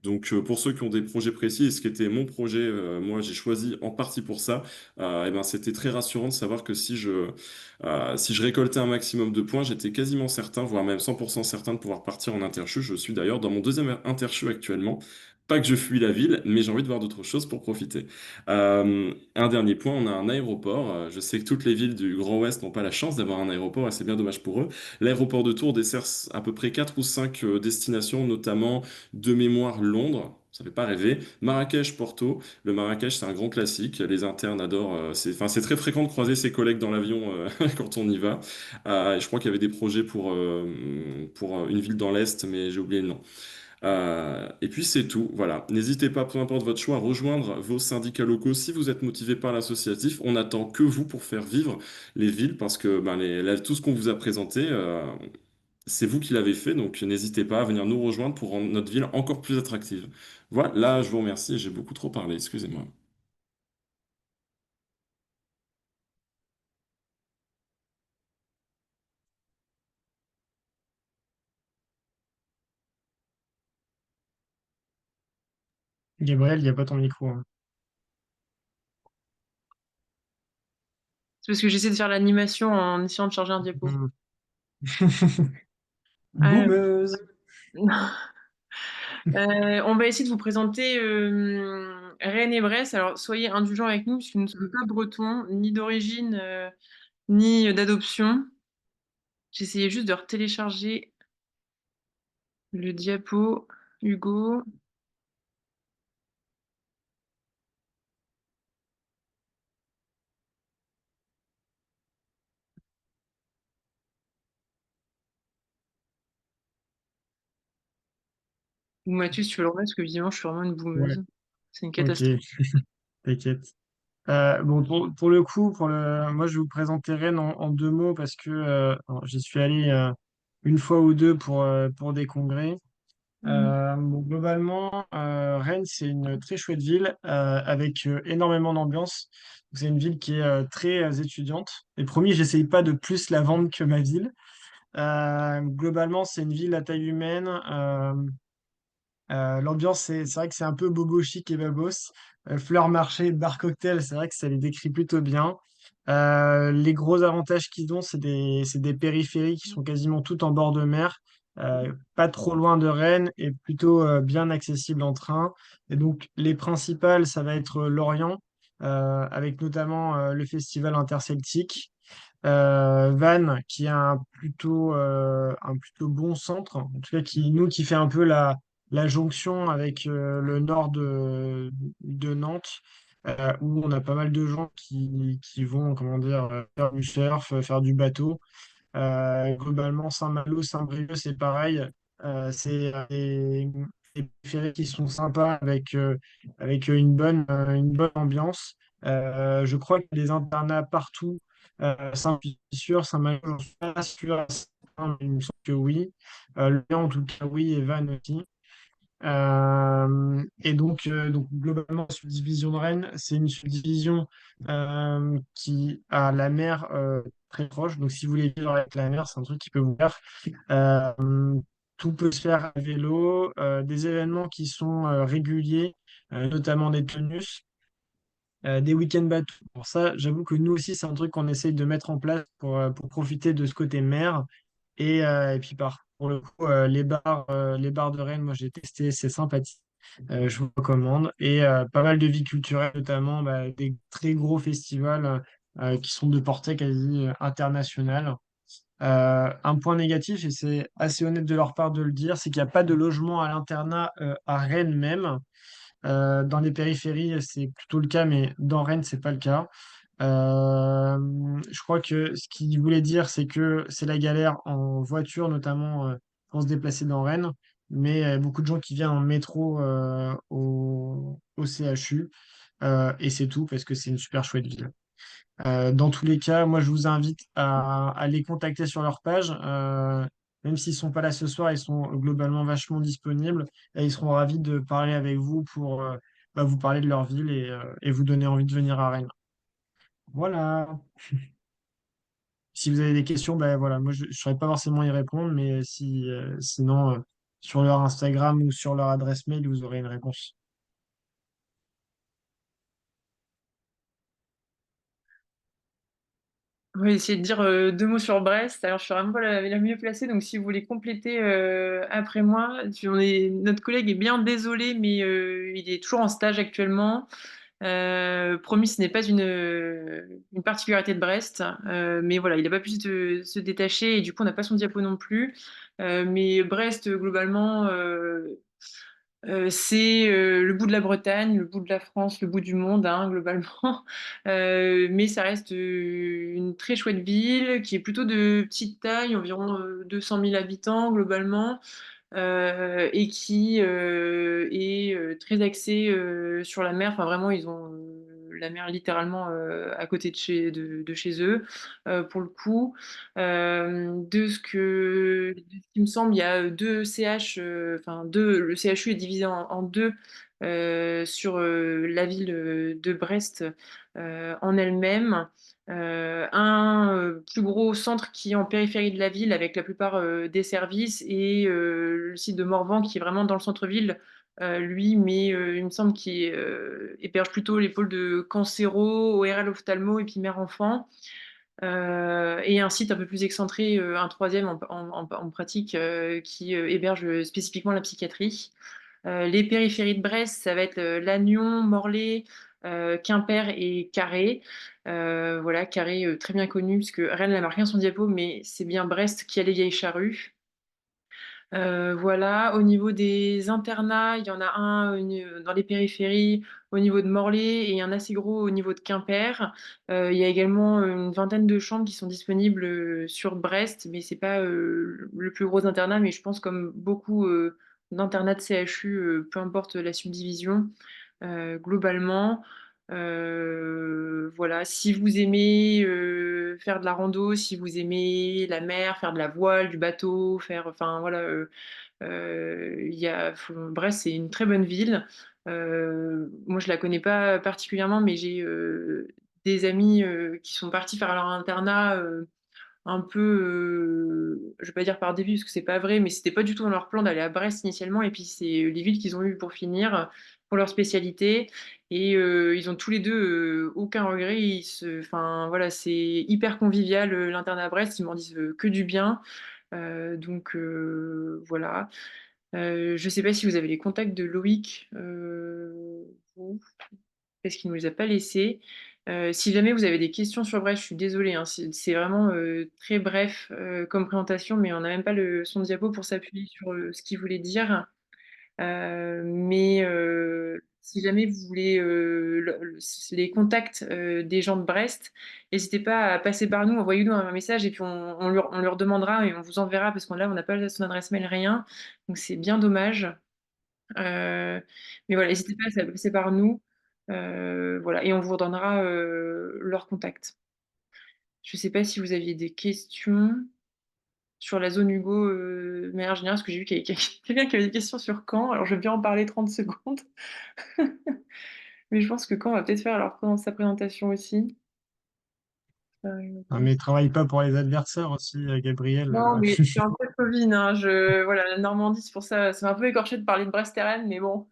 Donc pour ceux qui ont des projets précis, et ce qui était mon projet, moi j'ai choisi en partie pour ça, et ben, c'était très rassurant de savoir que si je récoltais un maximum de points, j'étais quasiment certain, voire même 100% certain de pouvoir partir en interchu. Je suis d'ailleurs dans mon deuxième interchu actuellement. Pas que je fuis la ville, mais j'ai envie de voir d'autres choses pour profiter. Un dernier point, on a un aéroport. Je sais que toutes les villes du Grand Ouest n'ont pas la chance d'avoir un aéroport et c'est bien dommage pour eux. L'aéroport de Tours dessert à peu près 4 ou 5 destinations, notamment de mémoire Londres. Ça fait pas rêver. Marrakech, Porto. Le Marrakech, c'est un grand classique. Les internes adorent. Enfin, c'est très fréquent de croiser ses collègues dans l'avion quand on y va. Je crois qu'il y avait des projets pour une ville dans l'Est, mais j'ai oublié le nom. Et puis c'est tout, voilà. N'hésitez pas, peu importe votre choix, à rejoindre vos syndicats locaux si vous êtes motivé par l'associatif. On n'attend que vous pour faire vivre les villes parce que ben, tout ce qu'on vous a présenté, c'est vous qui l'avez fait, donc n'hésitez pas à venir nous rejoindre pour rendre notre ville encore plus attractive. Voilà, là je vous remercie, j'ai beaucoup trop parlé, excusez-moi. Gabriel, il n'y a pas ton micro, hein. C'est parce que j'essaie de faire l'animation en essayant de charger un diapo. Hmm. Euh, Boumeuse. on va essayer de vous présenter Rennes et Brest. Alors, soyez indulgents avec nous, puisque nous ne sommes pas bretons, ni d'origine, ni d'adoption. J'essayais juste de retélécharger le diapo. Hugo. Ou Mathieu, si tu veux le remettre, parce que visiblement, je suis vraiment une Ouais, boumeuse. C'est une ok, catastrophe. t'inquiète. Bon, pour le coup, moi, je vais vous présenter Rennes en deux mots parce que alors, j'y suis allé une fois ou deux pour des congrès. Bon, globalement, Rennes, c'est une très chouette ville avec énormément d'ambiance. C'est une ville qui est très étudiante. Et promis, j'essaye pas de plus la vendre que ma ville. Globalement, c'est une ville à taille humaine. L'ambiance, c'est vrai que c'est un peu bobo chic et babos. Fleurs marché, bar cocktail, c'est vrai que ça les décrit plutôt bien. Les gros avantages qu'ils ont, c'est des périphéries qui sont quasiment toutes en bord de mer, pas trop loin de Rennes et plutôt bien accessibles en train. Et donc, les principales, ça va être Lorient, avec notamment le festival interceltique. Vannes, qui a un plutôt bon centre, en tout cas qui fait un peu la jonction avec le nord de Nantes, où on a pas mal de gens qui vont, comment dire, faire du surf, faire du bateau. Globalement, Saint-Malo, Saint-Brieuc, c'est pareil. C'est des périphériques qui sont sympas avec une bonne ambiance. Je crois qu'il y a des internats partout. Saint-Pie-Sûr, Saint-Malo, j'en suis pas sûr, mais il me semble que oui. Lyon, en tout cas, oui, et Vannes aussi. Et donc globalement, la subdivision de Rennes, c'est une subdivision qui a la mer très proche. Donc, si vous voulez vivre avec la mer, c'est un truc qui peut vous faire. Euh, Tout peut se faire à vélo, des événements qui sont réguliers, notamment des tenus, des week-ends bateaux. Pour ça, j'avoue que nous aussi, c'est un truc qu'on essaye de mettre en place pour profiter de ce côté mer. Et puis pour le coup, les bars de Rennes, moi j'ai testé, c'est sympathique. Je vous recommande. Et pas mal de vie culturelle, notamment bah, des très gros festivals qui sont de portée quasi internationale. Un point négatif, et c'est assez honnête de leur part de le dire, c'est qu'il n'y a pas de logement à l'internat à Rennes même. Dans les périphéries, c'est plutôt le cas, mais dans Rennes, c'est pas le cas. Je crois que ce qu'il voulait dire, c'est que c'est la galère en voiture, notamment pour se déplacer dans Rennes, mais beaucoup de gens qui viennent en métro au CHU, et c'est tout parce que c'est une super chouette ville. Dans tous les cas, moi, je vous invite à les contacter sur leur page. Même s'ils sont pas là ce soir, ils sont globalement vachement disponibles et ils seront ravis de parler avec vous pour bah, vous parler de leur ville et vous donner envie de venir à Rennes. Voilà. Si vous avez des questions, ben voilà, moi je ne saurais pas forcément y répondre, mais si, sinon, sur leur Instagram ou sur leur adresse mail, vous aurez une réponse. On va essayer de dire deux mots sur Brest. Alors, je suis vraiment pas la mieux placée, donc si vous voulez compléter après moi, notre collègue est bien désolé, mais il est toujours en stage actuellement. Promis, ce n'est pas une particularité de Brest, mais voilà, il n'a pas pu se détacher et du coup, on n'a pas son diapo non plus. Mais Brest, globalement, c'est le bout de la Bretagne, le bout de la France, le bout du monde, hein, globalement. Mais ça reste une très chouette ville qui est plutôt de petite taille, environ 200 000 habitants globalement, et qui est très axée sur la mer. Enfin, vraiment, ils ont la mer littéralement à côté de chez eux, pour le coup. De ce qui me semble, il y a deux CH, enfin deux, le CHU est divisé en deux sur la ville de Brest en elle-même. Un plus gros centre qui est en périphérie de la ville avec la plupart des services et le site de Morvan qui est vraiment dans le centre-ville, lui, mais il me semble qu'il héberge plutôt les pôles de cancéro, ORL ophtalmo et puis mère-enfant. Et un site un peu plus excentré, un troisième en pratique, qui héberge spécifiquement la psychiatrie. Les périphéries de Brest, ça va être Lannion, Morlaix, Quimper et Carré. Voilà, Carré très bien connu, puisque Rennes n'a marqué son diapo, mais c'est bien Brest qui a les vieilles charrues. Voilà, au niveau des internats, il y en a un dans les périphéries au niveau de Morlaix et un assez gros au niveau de Quimper. Il y a également une vingtaine de chambres qui sont disponibles sur Brest, mais c'est pas le plus gros internat, mais je pense comme beaucoup d'internats de CHU, peu importe la subdivision, globalement. Voilà, si vous aimez faire de la rando, si vous aimez la mer, faire de la voile, du bateau, faire, enfin voilà, Brest, c'est une très bonne ville. Moi, je la connais pas particulièrement, mais j'ai des amis qui sont partis faire leur internat un peu, je vais pas dire par début parce que c'est pas vrai, mais c'était pas du tout dans leur plan d'aller à Brest initialement. Et puis c'est les villes qu'ils ont eues pour finir, pour leur spécialité. Et ils ont tous les deux aucun regret. Enfin voilà, c'est hyper convivial l'internat à Brest. Ils m'en disent que du bien. Donc voilà. Je sais pas si vous avez les contacts de Loïc, vous, parce qu'il ne nous les a pas laissés. Si jamais vous avez des questions sur Brest, je suis désolée, hein, c'est vraiment très bref comme présentation, mais on n'a même pas son diapo pour s'appuyer sur ce qu'il voulait dire. Mais si jamais vous voulez les contacts des gens de Brest, n'hésitez pas à passer par nous, envoyez-nous un message et puis on leur demandera et on vous enverra parce qu'on là, on n'a pas son adresse mail, rien. Donc c'est bien dommage. Mais voilà, n'hésitez pas à passer par nous. Voilà, et on vous redonnera leur contact. Je ne sais pas si vous aviez des questions sur la zone Hugo, de manière générale, parce que j'ai vu qu'il y avait quelqu'un qui avait des questions sur Caen. Alors, je vais bien en parler 30 secondes. Mais je pense que Caen va peut-être faire sa présentation aussi. Ah, mais travaille pas pour les adversaires aussi, Gabriel. Non, mais c'est un peu Covid, hein. Voilà, la Normandie, c'est pour ça, c'est un peu écorché de parler de Brest-Terrestre, mais bon.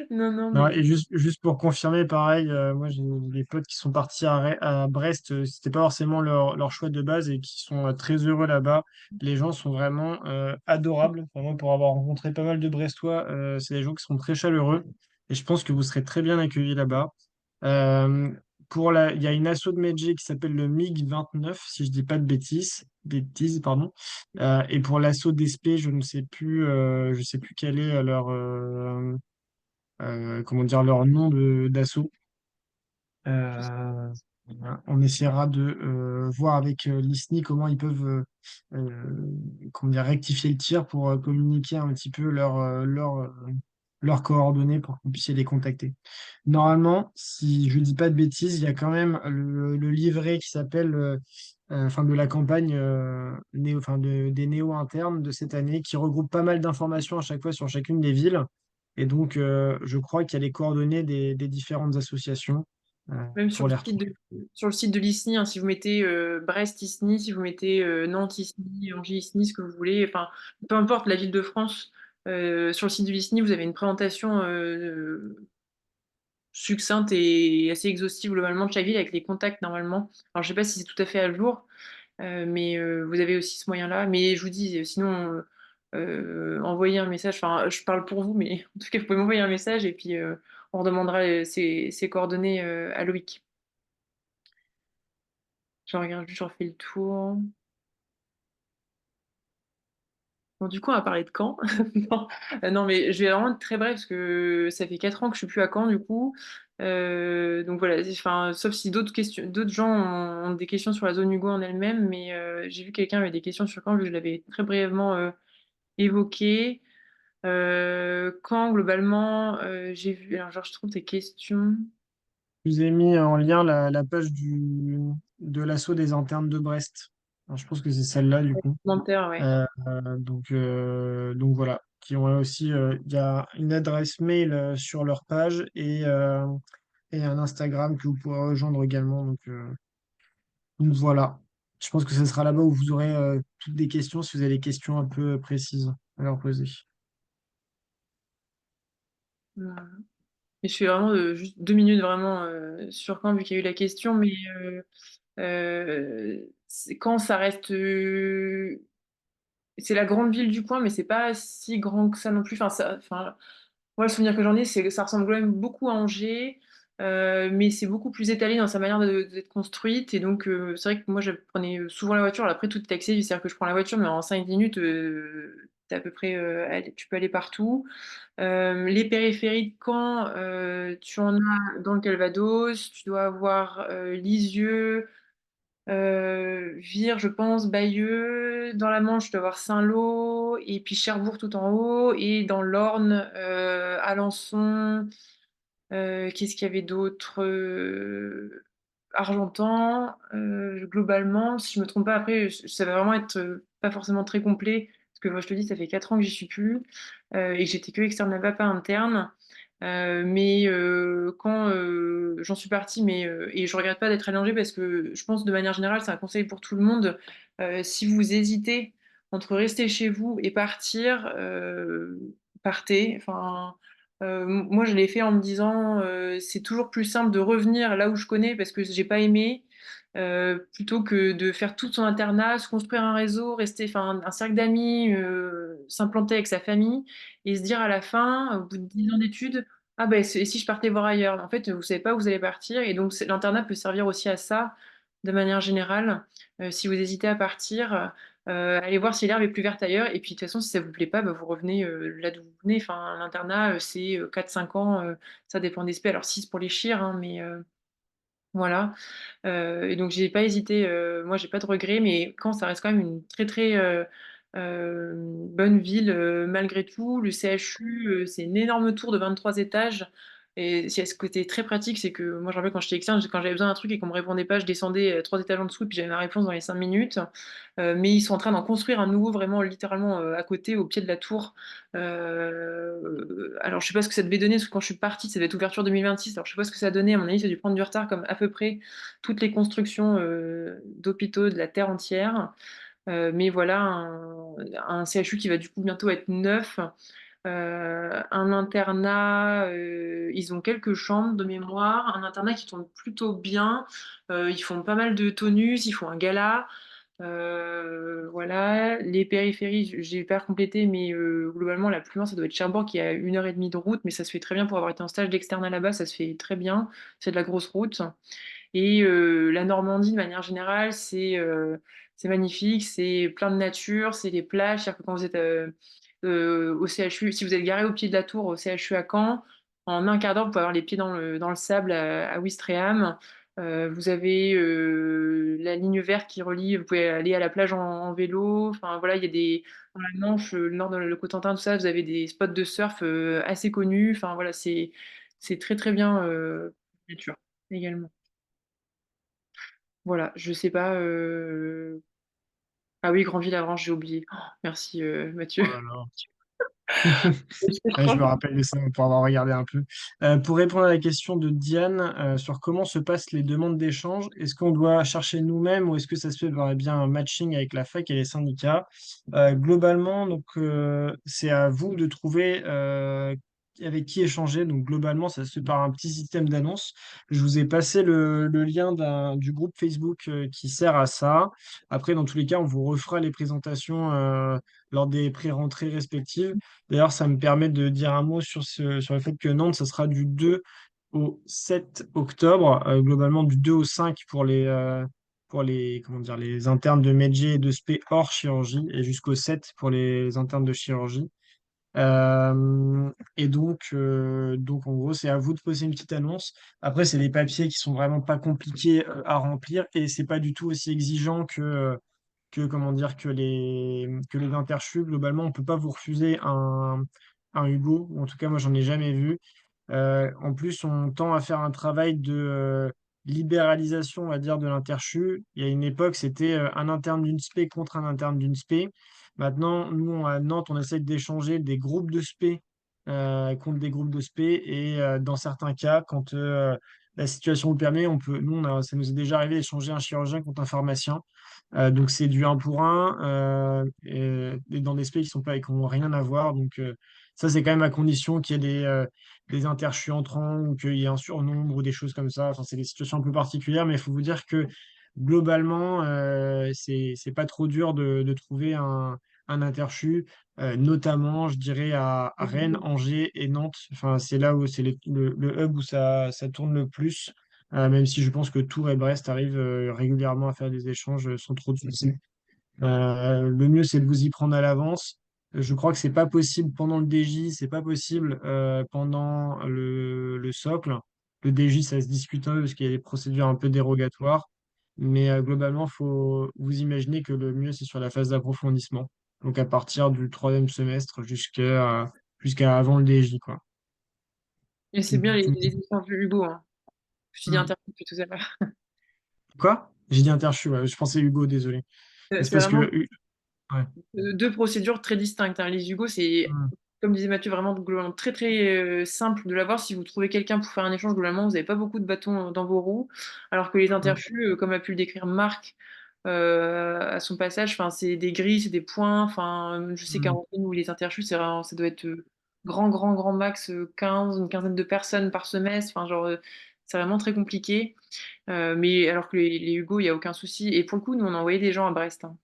Non, non, Non, mais et juste pour confirmer, pareil, moi j'ai des potes qui sont partis à Brest, c'était pas forcément leur choix de base et qui sont très heureux là-bas. Les gens sont vraiment adorables. Enfin, moi, pour avoir rencontré pas mal de Brestois, c'est des gens qui sont très chaleureux et je pense que vous serez très bien accueillis là-bas. Euh, il y a une asso de métier qui s'appelle le MiG 29, si je dis pas de bêtises, pardon. Et pour l'asso d'Espé, je sais plus quel est comment dire, leur nom d'assaut. Euh, voilà. On essaiera de voir avec l'ISNI comment ils peuvent comment dire, rectifier le tir pour communiquer un petit peu leurs coordonnées pour que vous puissiez les contacter. Normalement, si je ne dis pas de bêtises, il y a quand même le livret qui s'appelle enfin, de la campagne enfin, des néo internes de cette année qui regroupe pas mal d'informations à chaque fois sur chacune des villes. Et donc, je crois qu'il y a les coordonnées des différentes associations même pour les retrouver. sur le site de l'ISNI, hein, si vous mettez Brest ISNI, si vous mettez Nantes ISNI, Angers ISNI, ce que vous voulez, enfin, peu importe la ville de France, sur le site de l'ISNI, vous avez une présentation succincte et assez exhaustive globalement de chaque ville avec les contacts normalement. Alors, je sais pas si c'est tout à fait à jour, mais vous avez aussi ce moyen-là. Mais je vous dis, sinon, envoyez un message. Enfin, je parle pour vous, mais en tout cas, vous pouvez m'envoyer un message et puis on redemandera ses coordonnées à Loïc. Je regarde juste, je refais le tour. Bon, du coup, on va parler de Caen. Non, non, mais je vais vraiment être très bref parce que ça fait 4 ans que je suis plus à Caen, du coup. Donc voilà, enfin, sauf si d'autres gens ont des questions sur la zone Hugo en elle-même, mais j'ai vu quelqu'un avait des questions sur Caen, vu que je l'avais très brièvement évoqué. Caen, globalement, j'ai vu. Alors, genre, je trouve tes questions. Je vous ai mis en lien la page de l'assaut des internes de Brest. Alors, je pense que c'est celle-là, du coup. Commentaires, ouais. Donc voilà, qui ont aussi, il y a une adresse mail sur leur page et un Instagram que vous pourrez rejoindre également. Donc voilà, je pense que ce sera là-bas où vous aurez toutes des questions si vous avez des questions un peu précises à leur poser. Voilà. Et je fais vraiment juste 2 minutes vraiment sur Caen, vu qu'il y a eu la question, mais Caen, ça reste. C'est la grande ville du coin, mais c'est pas si grand que ça non plus. Moi, le souvenir que j'en ai, c'est que ça ressemble quand même beaucoup à Angers, mais c'est beaucoup plus étalé dans sa manière d'être construite. Et donc, c'est vrai que moi, je prenais souvent la voiture. Alors, après, tout est accessible, c'est-à-dire que je prends la voiture, mais en 5 minutes, t'es à peu près, tu peux aller partout. Les périphéries de Caen, tu en as dans le Calvados, tu dois avoir Lisieux. Vire, je pense, Bayeux. Dans la Manche, je dois avoir Saint-Lô. Et puis Cherbourg tout en haut. Et dans l'Orne, Alençon. Qu'est-ce qu'il y avait d'autre? Argentan. Globalement, si je me trompe pas, après, ça va vraiment être pas forcément très complet. Parce que moi, je te dis, ça fait 4 ans que j'y suis plus. Et que j'étais que externe là-bas, pas interne. Mais quand j'en suis partie, et je regrette pas d'être allongée parce que je pense de manière générale, c'est un conseil pour tout le monde. Si vous hésitez entre rester chez vous et partir, partez. Enfin, moi, je l'ai fait en me disant, c'est toujours plus simple de revenir là où je connais parce que j'ai pas aimé. Plutôt que de faire tout son internat, se construire un réseau, rester, enfin, un cercle d'amis, s'implanter avec sa famille et se dire à la fin, au bout de 10 ans d'études, ah ben et si je partais voir ailleurs? En fait, vous savez pas où vous allez partir et donc l'internat peut servir aussi à ça de manière générale. Si vous hésitez à partir, allez voir si l'herbe est plus verte ailleurs et puis de toute façon si ça vous plaît pas, bah, vous revenez là d'où vous venez. Enfin, l'internat c'est 4-5 ans, ça dépend des spé. Alors 6 pour les chires, hein, mais voilà. Et donc j'ai pas hésité, moi j'ai pas de regrets, mais Caen ça reste quand même une très très bonne ville malgré tout. Le CHU, c'est une énorme tour de 23 étages. Et il y a ce côté très pratique, c'est que moi, je me rappelle quand j'étais externe, quand j'avais besoin d'un truc et qu'on me répondait pas, je descendais 3 étages en dessous et puis j'avais ma réponse dans les 5 minutes. Mais ils sont en train d'en construire un nouveau, vraiment littéralement à côté, au pied de la tour. Alors, je sais pas ce que ça devait donner, parce que quand je suis partie, ça devait être ouverture 2026. Alors, je sais pas ce que ça a donné. À mon avis, ça a dû prendre du retard, comme à peu près toutes les constructions d'hôpitaux de la Terre entière. Mais voilà, un CHU qui va du coup bientôt être neuf. Un internat, ils ont quelques chambres de mémoire. Un internat qui tourne plutôt bien. Ils font pas mal de tonus, ils font un gala. Voilà. Les périphéries, j'ai pas complété, mais globalement, la plus loin, ça doit être Cherbourg, qui a 1 heure et demie de route, mais ça se fait très bien pour avoir été en stage d'externat là-bas, ça se fait très bien. C'est de la grosse route. Et la Normandie, de manière générale, c'est magnifique, c'est plein de nature, c'est les plages. C'est-à-dire que quand vous êtes au CHU, si vous êtes garé au pied de la tour au CHU à Caen, en un quart d'heure, vous pouvez avoir les pieds dans le sable à Ouistreham. Vous avez la ligne verte qui relie, vous pouvez aller à la plage en vélo. Enfin voilà, il y a dans la Manche, le nord de le Cotentin, tout ça, vous avez des spots de surf assez connus. Enfin voilà, c'est très très bien nature également. Voilà, je sais pas. Ah oui, Grandville-Avranches, j'ai oublié. Oh, merci Mathieu. Oh là là. Ouais, je me rappelle de ça pour avoir regardé un peu. Pour répondre à la question de Diane sur comment se passent les demandes d'échange, est-ce qu'on doit chercher nous-mêmes ou est-ce que ça se fait par bien un matching avec la fac et les syndicats? Globalement, donc c'est à vous de trouver avec qui échanger. Donc globalement, ça se fait par un petit système d'annonce. Je vous ai passé le lien du groupe Facebook qui sert à ça. Après, dans tous les cas, on vous refera les présentations lors des pré-rentrées respectives. D'ailleurs, ça me permet de dire un mot sur le fait que Nantes, ça sera du 2 au 7 octobre, globalement du 2 au 5 pour les, comment dire, les internes de médecine et de spé hors chirurgie, et jusqu'au 7 pour les internes de chirurgie. Et donc, en gros, c'est à vous de poser une petite annonce. Après, c'est des papiers qui sont vraiment pas compliqués à remplir et c'est pas du tout aussi exigeant que comment dire que les interchus. Globalement, on peut pas vous refuser un Hugo, ou en tout cas, moi, j'en ai jamais vu. En plus, on tend à faire un travail de libéralisation, on va dire, de l'interchu. Il y a une époque, c'était un interne d'une spé contre un interne d'une spé. Maintenant, nous, à Nantes, on essaie d'échanger des groupes de spé contre des groupes de spé. Et dans certains cas, quand la situation le permet, nous, ça nous est déjà arrivé d'échanger un chirurgien contre un pharmacien. Donc, c'est du un pour un et dans des spés qui n'ont rien à voir. Donc, ça, c'est quand même à condition qu'il y ait des interchus entrants ou qu'il y ait un surnombre ou des choses comme ça. Enfin, c'est des situations un peu particulières, mais il faut vous dire que globalement, c'est pas trop dur de trouver un interchu, notamment, je dirais, à Rennes, Angers et Nantes. Enfin, c'est là où c'est le hub où ça tourne le plus, même si je pense que Tours et Brest arrivent régulièrement à faire des échanges sans trop de soucis. Le mieux, c'est de vous y prendre à l'avance. Je crois que c'est pas possible pendant le DJ, c'est pas possible pendant le socle. Le DJ, ça se discute un peu parce qu'il y a des procédures un peu dérogatoires. Mais globalement, faut vous imaginer que le mieux, c'est sur la phase d'approfondissement. Donc à partir du troisième semestre jusqu'à avant le DJ, quoi. Et c'est Tout- bien tout- les échanges Hugo, hein. Je t'ai dit Hmm. interview depuis tout à l'heure. Quoi? J'ai dit interchu, ouais. Je pensais Hugo, désolé. Mais c'est C'est parce que... vraiment ouais. deux procédures très distinctes, hein. Les Hugo, c'est, Hmm. comme disait Mathieu, vraiment globalement très très simple de l'avoir. Si vous trouvez quelqu'un pour faire un échange, globalement, vous n'avez pas beaucoup de bâtons dans vos roues. Alors que les Hmm. interfus, comme a pu le décrire Marc à son passage, enfin, c'est des grilles, c'est des points. Enfin, je sais qu'à Hmm. Antenne où les interfus, ça doit être grand, grand, grand max 15, une quinzaine de personnes par semestre. Enfin, genre, c'est vraiment très compliqué. Mais alors que les Hugo, il n'y a aucun souci. Et pour le coup, nous, on a envoyé des gens à Brest, hein.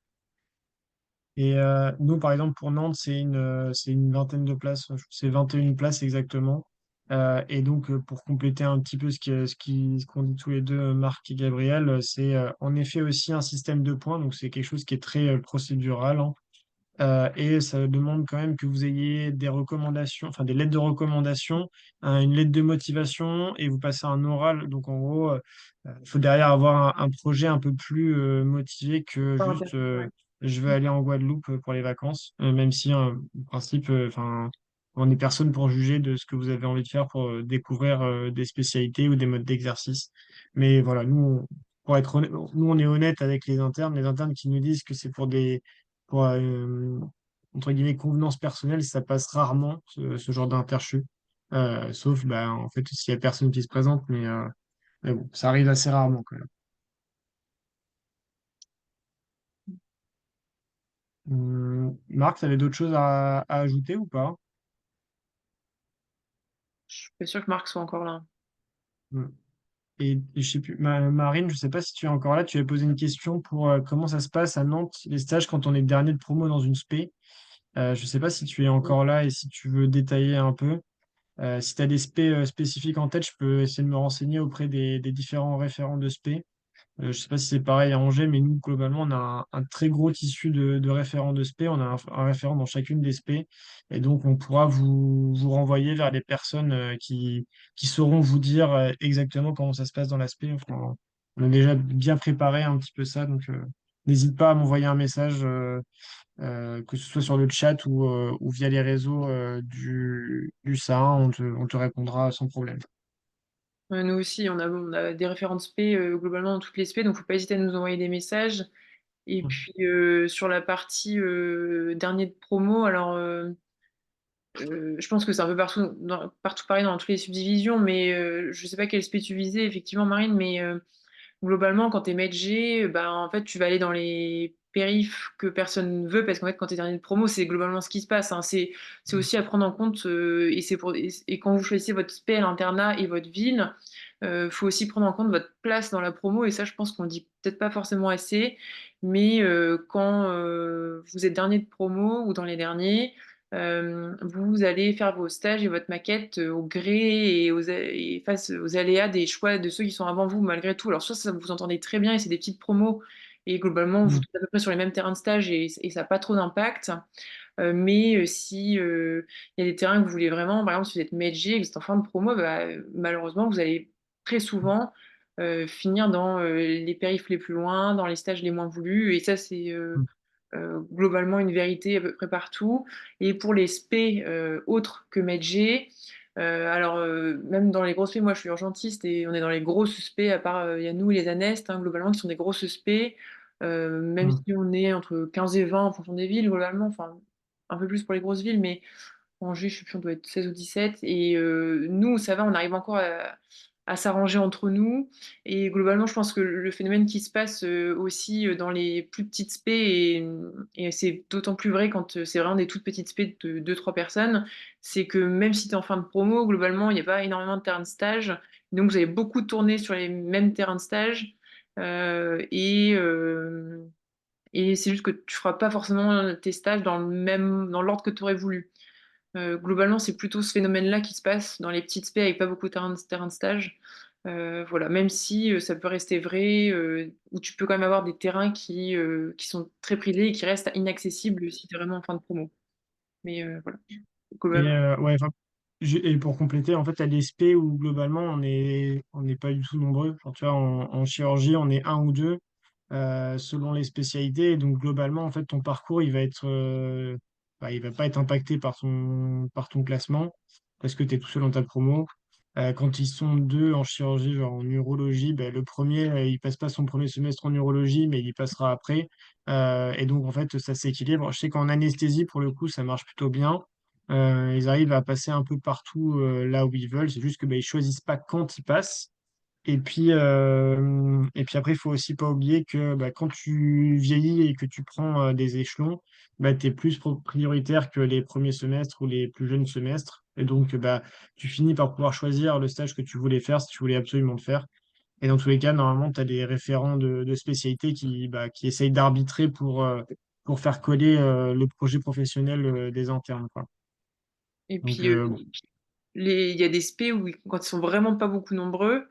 Et nous, par exemple, pour Nantes, c'est une vingtaine de places. C'est 21 places exactement. Et donc, pour compléter un petit peu ce qu'on dit tous les deux, Marc et Gabriel, c'est en effet aussi un système de points. Donc, c'est quelque chose qui est très procédural, hein. Et ça demande quand même que vous ayez des recommandations, enfin des lettres de recommandation, une lettre de motivation et vous passez un oral. Donc en gros, il faut derrière avoir un projet un peu plus motivé que Pas juste intéressant, ouais. je veux aller en Guadeloupe pour les vacances, même si en principe, enfin, on n'est personne pour juger de ce que vous avez envie de faire pour découvrir des spécialités ou des modes d'exercice. Mais voilà, pour être honnête, nous on est honnête avec les internes qui nous disent que c'est pour entre guillemets, convenance personnelle, ça passe rarement, ce genre d'interchu. Sauf, bah, en fait, s'il y a personne qui se présente, mais bon, ça arrive assez rarement quand même. Marc, tu avais d'autres choses à ajouter ou pas? pas sûr que Marc soit encore là. Mm. Et je sais plus, Marine, je sais pas si tu es encore là, tu avais posé une question pour comment ça se passe à Nantes, les stages quand on est dernier de promo dans une spé. Je sais pas si tu es encore là et si tu veux détailler un peu. Si tu as des spé spécifiques en tête, je peux essayer de me renseigner auprès des différents référents de spé. Je sais pas si c'est pareil à Angers, mais nous, globalement, on a un très gros tissu de référents de spé. On a un référent dans chacune des spé. Et donc, on pourra vous renvoyer vers des personnes qui sauront vous dire exactement comment ça se passe dans la spé. Enfin, on a déjà bien préparé un petit peu ça. Donc, n'hésite pas à m'envoyer un message, que ce soit sur le chat ou via les réseaux du SA1. On te répondra sans problème. Nous aussi, on a des référents de spé globalement dans toutes les spé, donc faut pas hésiter à nous envoyer des messages. Et puis sur la partie dernier de promo, alors je pense que c'est un peu partout, partout pareil dans toutes les subdivisions, mais je sais pas quel spé tu visais effectivement, Marine, mais globalement, quand tu es maître G, bah, en fait, tu vas aller dans les périphes que personne ne veut, parce qu'en fait, quand tu es dernier de promo, c'est globalement ce qui se passe, hein. C'est aussi à prendre en compte, et quand vous choisissez votre spé à l'internat et votre ville, faut aussi prendre en compte votre place dans la promo, et ça, je pense qu'on le dit peut-être pas forcément assez, mais quand vous êtes dernier de promo ou dans les derniers, vous allez faire vos stages et votre maquette au gré et face aux aléas des choix de ceux qui sont avant vous, malgré tout. Alors, soit ça vous entendez très bien et c'est des petites promos, et globalement, vous Mm. êtes à peu près sur les mêmes terrains de stage et ça n'a pas trop d'impact. Mais si il y a des terrains que vous voulez vraiment, par exemple, si vous êtes Medj et que vous êtes en fin de promo, bah, malheureusement, vous allez très souvent finir dans les périphes les plus loin, dans les stages les moins voulus. Et ça, c'est Mm. globalement une vérité à peu près partout. Et pour les spé autres que Medj, alors même dans les grosses spé, moi je suis urgentiste et on est dans les grosses spé, à part il y a nous et les anestes, hein, globalement, qui sont des grosses spé. Même Mm. si on est entre 15 et 20 en fonction des villes, globalement, enfin un peu plus pour les grosses villes, mais Angers, je sais plus, on doit être 16 ou 17. Et nous, ça va, on arrive encore à s'arranger entre nous. Et globalement, je pense que le phénomène qui se passe aussi dans les plus petites spé, et c'est d'autant plus vrai quand c'est vraiment des toutes petites spé de deux trois personnes, c'est que même si tu es en fin de promo, globalement, il n'y a pas énormément de terrains de stage. Donc, vous avez beaucoup tourné sur les mêmes terrains de stage. Et c'est juste que tu feras pas forcément tes stages dans l'ordre que tu aurais voulu. Globalement, c'est plutôt ce phénomène-là qui se passe dans les petites spé avec pas beaucoup de terrain de stage. Voilà, même si ça peut rester vrai, où tu peux quand même avoir des terrains qui sont très privés et qui restent inaccessibles si tu es vraiment en fin de promo. Mais voilà, Et globalement. ouais, enfin, et pour compléter, en fait, à l'ESP où globalement on n'est pas du tout nombreux. Enfin, tu vois, en chirurgie, on est un ou deux selon les spécialités. Et donc globalement, en fait, ton parcours, il va pas être impacté par ton classement parce que tu es tout seul dans ta promo. Quand ils sont deux en chirurgie, genre en urologie, ben, le premier, il passe pas son premier semestre en urologie, mais il y passera après. Et donc, en fait, ça s'équilibre. Je sais qu'en anesthésie, pour le coup, ça marche plutôt bien. Ils arrivent à passer un peu partout là où ils veulent. C'est juste que ben, ils choisissent pas quand ils passent. Et puis après, il faut aussi pas oublier que bah, quand tu vieillis et que tu prends des échelons, bah, tu es plus prioritaire que les premiers semestres ou les plus jeunes semestres. Et donc, bah, tu finis par pouvoir choisir le stage que tu voulais faire si tu voulais absolument le faire. Et dans tous les cas, normalement, tu as des référents de spécialité qui essayent d'arbitrer pour faire coller le projet professionnel des internes, quoi. Et Donc, puis, bon. il y a des spé où, quand ils sont vraiment pas beaucoup nombreux,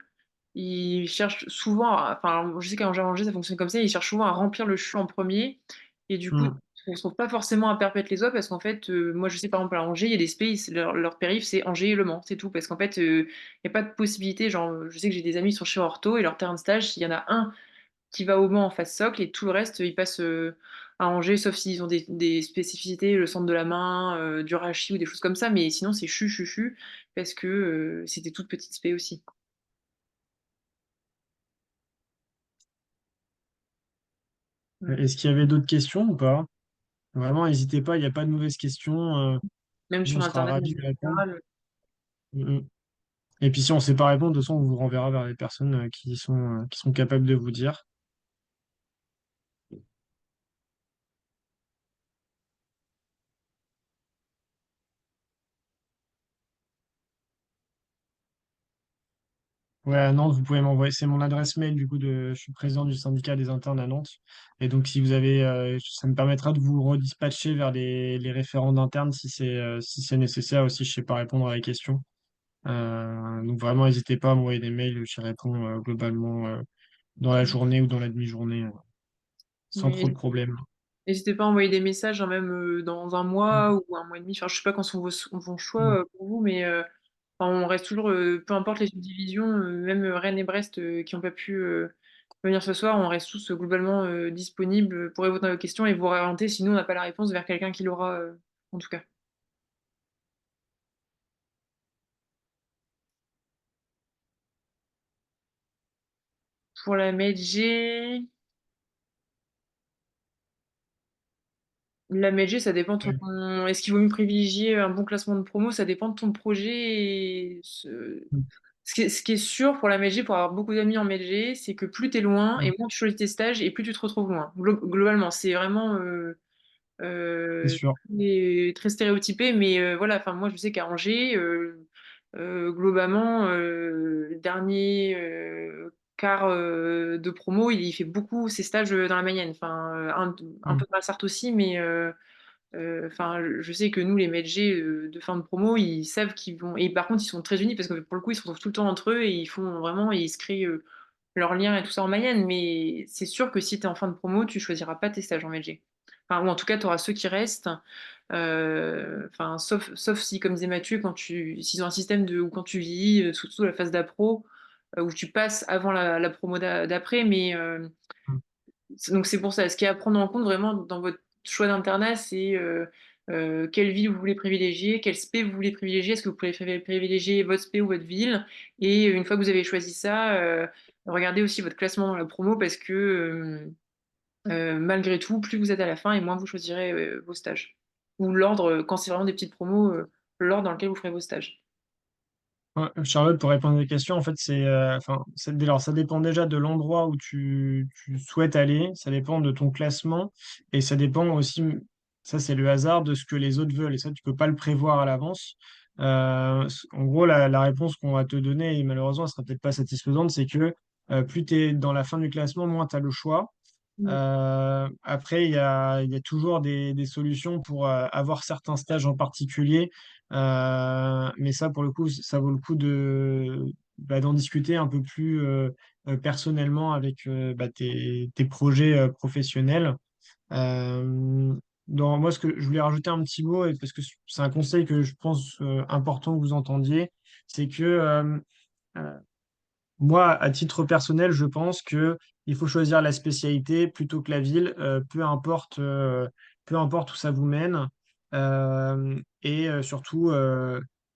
ils cherchent souvent, enfin, je sais qu'à Angers, ça fonctionne comme ça, ils cherchent souvent à remplir le CHU en premier. Et du coup, Hmm. on ne se trouve pas forcément à perpète les autres parce qu'en fait, moi, je sais par exemple à Angers, il y a des spé, leur périph', c'est Angers et Le Mans, c'est tout. Parce qu'en fait, il n'y a pas de possibilité. Genre, je sais que j'ai des amis qui sont chez Ortho et leur terrain de stage, il y en a un qui va au Mans en face socle et tout le reste, ils passent à Angers, sauf s'ils ont des spécificités, le centre de la main, du rachis ou des choses comme ça. Mais sinon, c'est chu, parce que c'était toute petite spé aussi. Mm. Est-ce qu'il y avait d'autres questions ou pas? Vraiment, n'hésitez pas, il n'y a pas de mauvaises questions. Même Nous, sur on sera Internet, ravis même de en répondre. général. Mhm. Et puis, si on ne sait pas répondre, de toute façon, on vous renverra vers les personnes qui sont capables de vous dire. Ouais, à Nantes, vous pouvez m'envoyer. C'est mon adresse mail, du coup, je suis président du syndicat des internes à Nantes. Et donc, si vous avez, ça me permettra de vous redispatcher vers les référents d'internes si c'est nécessaire aussi. Je sais pas répondre à la question. Donc, vraiment, n'hésitez pas à m'envoyer des mails. J'y réponds globalement dans la journée ou dans la demi-journée sans trop de Mais problèmes. n'hésitez pas à envoyer des messages, hein, même dans un Mm, mois ou un mois et demi. Enfin, je sais pas quand sont vos mm, choix pour vous, mais enfin, on reste toujours, peu importe les subdivisions, même Rennes et Brest qui n'ont pas pu venir ce soir, on reste tous globalement disponibles pour répondre à vos questions et vous orienter si nous on n'a pas la réponse vers quelqu'un qui l'aura en tout cas. Pour la MedG, la MedG, ça dépend de ouais, ton. Est-ce qu'il vaut mieux privilégier un bon classement de promo? Ça dépend de ton projet. mm, Ce qui est sûr pour la MedG, pour avoir beaucoup d'amis en MedG, c'est que plus tu es loin et mm. moins tu choisis tes stages et plus tu te retrouves loin. Globalement, c'est vraiment C'est euh, sûr. très stéréotypé, mais voilà, enfin, moi je sais qu'à Angers, globalement, le dernier quart de promo, il fait beaucoup ses stages dans la Mayenne. Enfin, un Mm, peu dans la Sarthe aussi, mais enfin, je sais que nous, les médecins de fin de promo, ils savent qu'ils vont. Et par contre, ils sont très unis parce que pour le coup, ils se retrouvent tout le temps entre eux et ils font vraiment, ils se créent leurs liens et tout ça en Mayenne. Mais c'est sûr que si tu es en fin de promo, tu choisiras pas tes stages en médecin. Enfin, ou en tout cas, tu auras ceux qui restent. Enfin, sauf si, comme disait Mathieu, s'ils ont un système ou quand tu vieillis, surtout la phase d'appro, où tu passes avant la promo d'après, mais mm. donc c'est pour ça. Ce qui est à prendre en compte vraiment dans votre choix d'internat, c'est quelle ville vous voulez privilégier, quel spé vous voulez privilégier, est-ce que vous préférez privilégier votre spé ou votre ville. Et une fois que vous avez choisi ça, regardez aussi votre classement dans la promo parce que malgré tout, plus vous êtes à la fin et moins vous choisirez vos stages. Ou l'ordre, quand c'est vraiment des petites promos, l'ordre dans lequel vous ferez vos stages. Ouais, Charlotte, pour répondre à la question, en fait, enfin, alors, ça dépend déjà de l'endroit où tu souhaites aller, ça dépend de ton classement, et ça dépend aussi, ça c'est le hasard de ce que les autres veulent, et ça tu peux pas le prévoir à l'avance. En gros, la réponse qu'on va te donner, et malheureusement, elle sera peut-être pas satisfaisante, c'est que plus tu es dans la fin du classement, moins tu as le choix. Mm. Après, il y a toujours des solutions pour avoir certains stages en particulier. Mais ça, pour le coup, ça vaut le coup d'en discuter un peu plus personnellement avec tes projets professionnels. Euh, Moi, ce que je voulais rajouter un petit mot, et parce que c'est un conseil que je pense important que vous entendiez, c'est que euh, moi, à titre personnel, je pense que il faut choisir la spécialité plutôt que la ville, peu importe où ça vous mène. Surtout,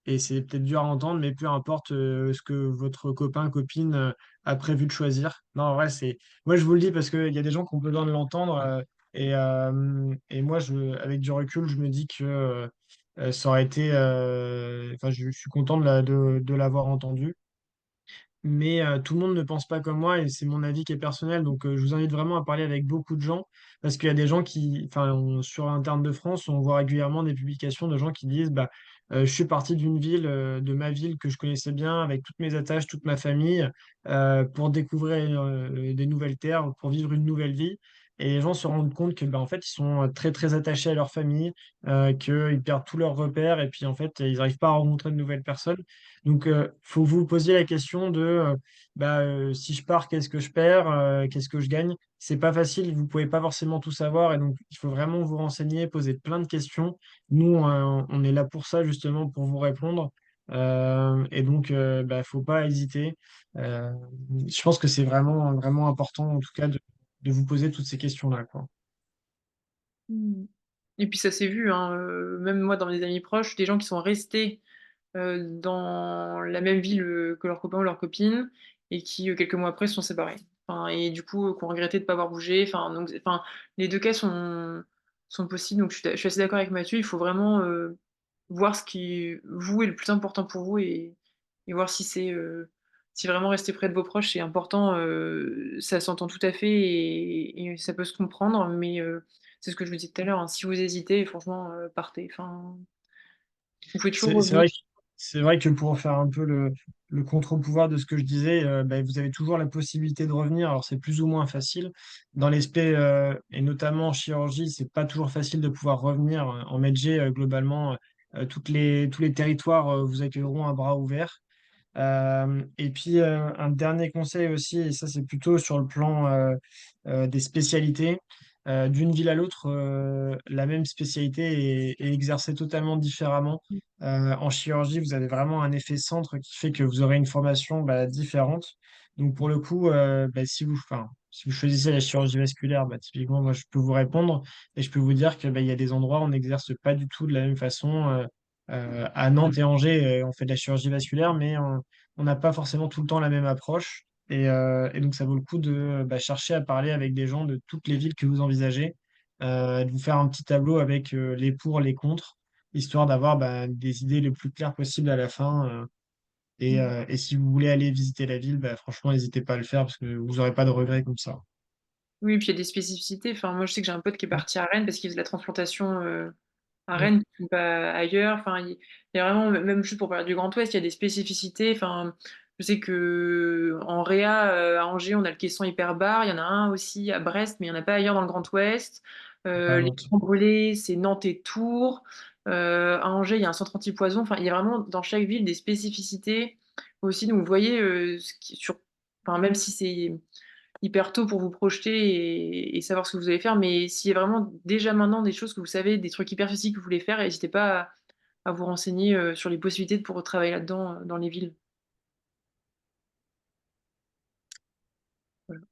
et c'est peut-être dur à entendre, mais peu importe ce que votre copain, copine a prévu de choisir. Non, en vrai, moi, je vous le dis parce qu'il y a des gens qui ont besoin de l'entendre. Et moi, avec du recul, je me dis que ça aurait été. Enfin, je suis content de l'avoir entendu. Mais tout le monde ne pense pas comme moi et c'est mon avis qui est personnel. Donc, je vous invite vraiment à parler avec beaucoup de gens parce qu'il y a des gens sur Interne de France, on voit régulièrement des publications de gens qui disent bah, je suis parti d'une ville, de ma ville que je connaissais bien, avec toutes mes attaches, toute ma famille, pour découvrir des nouvelles terres, pour vivre une nouvelle vie. Et les gens se rendent compte que bah, en fait, ils sont très, très attachés à leur famille, qu'ils perdent tous leurs repères et puis en fait, ils n'arrivent pas à rencontrer de nouvelles personnes. Donc, faut vous poser la question de si je pars, qu'est-ce que je perds, qu'est-ce que je gagne? C'est pas facile, vous pouvez pas forcément tout savoir et donc il faut vraiment vous renseigner, poser plein de questions. Nous, on est là pour ça justement, pour vous répondre. Et donc, faut pas hésiter. Euh, je pense que c'est vraiment, vraiment important en tout cas de vous poser toutes ces questions-là, quoi. Mm. Et puis ça s'est vu, hein, même moi dans mes amis proches, des gens qui sont restés dans la même ville que leurs copains ou leurs copines et qui, quelques mois après, se sont séparés. Enfin, et du coup, qu'on regrettait de ne pas avoir bougé. Enfin, les deux cas sont possibles. Donc, je suis assez d'accord avec Mathieu. Il faut vraiment voir ce qui, vous, est le plus important pour vous et voir si vraiment rester près de vos proches, c'est important. Ça s'entend tout à fait et ça peut se comprendre. Mais c'est ce que je vous disais tout à l'heure, hein. Si vous hésitez, franchement, partez. Enfin, vous pouvez toujours C'est revenir. vrai. c'est vrai que pour faire un peu le contre-pouvoir de ce que je disais, bah, vous avez toujours la possibilité de revenir. Alors c'est plus ou moins facile. Dans l'aspect, et notamment en chirurgie, c'est pas toujours facile de pouvoir revenir. En Medg, globalement, tous les territoires vous accueilleront à bras ouverts. Et puis un dernier conseil aussi, et ça c'est plutôt sur le plan des spécialités. D'une ville à l'autre, la même spécialité est exercée totalement différemment. En chirurgie, vous avez vraiment un effet centre qui fait que vous aurez une formation bah, différente. Donc pour le coup, bah, si vous choisissez la chirurgie vasculaire, bah, typiquement, moi je peux vous répondre et je peux vous dire que bah, il y a des endroits où on n'exerce pas du tout de la même façon. À Nantes et Angers, on fait de la chirurgie vasculaire, mais on n'a pas forcément tout le temps la même approche. Et donc, ça vaut le coup de bah, chercher à parler avec des gens de toutes les villes que vous envisagez, de vous faire un petit tableau avec les pour, les contre, histoire d'avoir bah, des idées les plus claires possibles à la fin. Et si vous voulez aller visiter la ville, bah, franchement, n'hésitez pas à le faire parce que vous n'aurez pas de regrets comme ça. Oui, puis il y a des spécificités. Enfin, moi, je sais que j'ai un pote qui est parti à Rennes parce qu'il faisait de la transplantation à Mm. Rennes, pas ailleurs. Enfin, il y a vraiment, même juste pour parler du Grand Ouest, il y a des spécificités. Enfin, je sais que en Réa, à Angers, on a le caisson hyperbar. Il y en a un aussi à Brest, mais il n'y en a pas ailleurs dans le Grand Ouest. À Les Nantes. Grands Brûlés, c'est Nantes et Tours. À Angers, il y a un centre antipoison. Enfin, il y a vraiment dans chaque ville des spécificités aussi. Donc, vous voyez, enfin, même si c'est hyper tôt pour vous projeter et savoir ce que vous allez faire. Mais s'il y a vraiment déjà maintenant des choses que vous savez, des trucs hyper physiques que vous voulez faire, n'hésitez pas à vous renseigner sur les possibilités de pouvoir travailler là-dedans dans les villes. Voilà.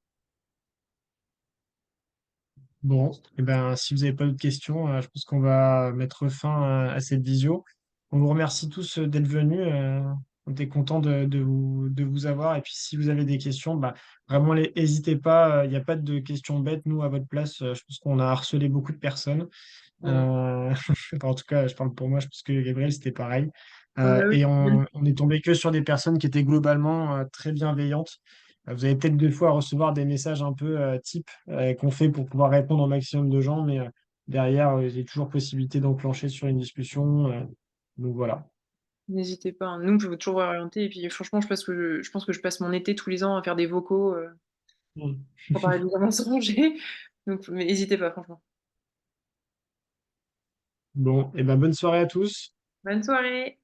Bon, et ben, si vous n'avez pas d'autres questions, je pense qu'on va mettre fin à cette visio. On vous remercie tous d'être venus. On était content de vous avoir. Et puis, si vous avez des questions, bah, vraiment, n'hésitez pas. Il n'y a pas de questions bêtes. Nous, à votre place, je pense qu'on a harcelé beaucoup de personnes. Voilà. Enfin, en tout cas, je parle pour moi. Je pense que Gabriel, c'était pareil. Ouais, ouais, Et ouais. on est tombé que sur des personnes qui étaient globalement très bienveillantes. Vous avez peut-être des fois à recevoir des messages un peu type qu'on fait pour pouvoir répondre au maximum de gens, mais derrière, il y a toujours possibilité d'enclencher sur une discussion. Donc voilà. N'hésitez pas, hein. Nous, on peut toujours orienter. Et puis, franchement, je pense que je passe mon été tous les ans à faire des vocaux Mm. pour parler de comment se ranger. Donc, mais n'hésitez pas, franchement. Bon, et ben bonne soirée à tous. Bonne soirée!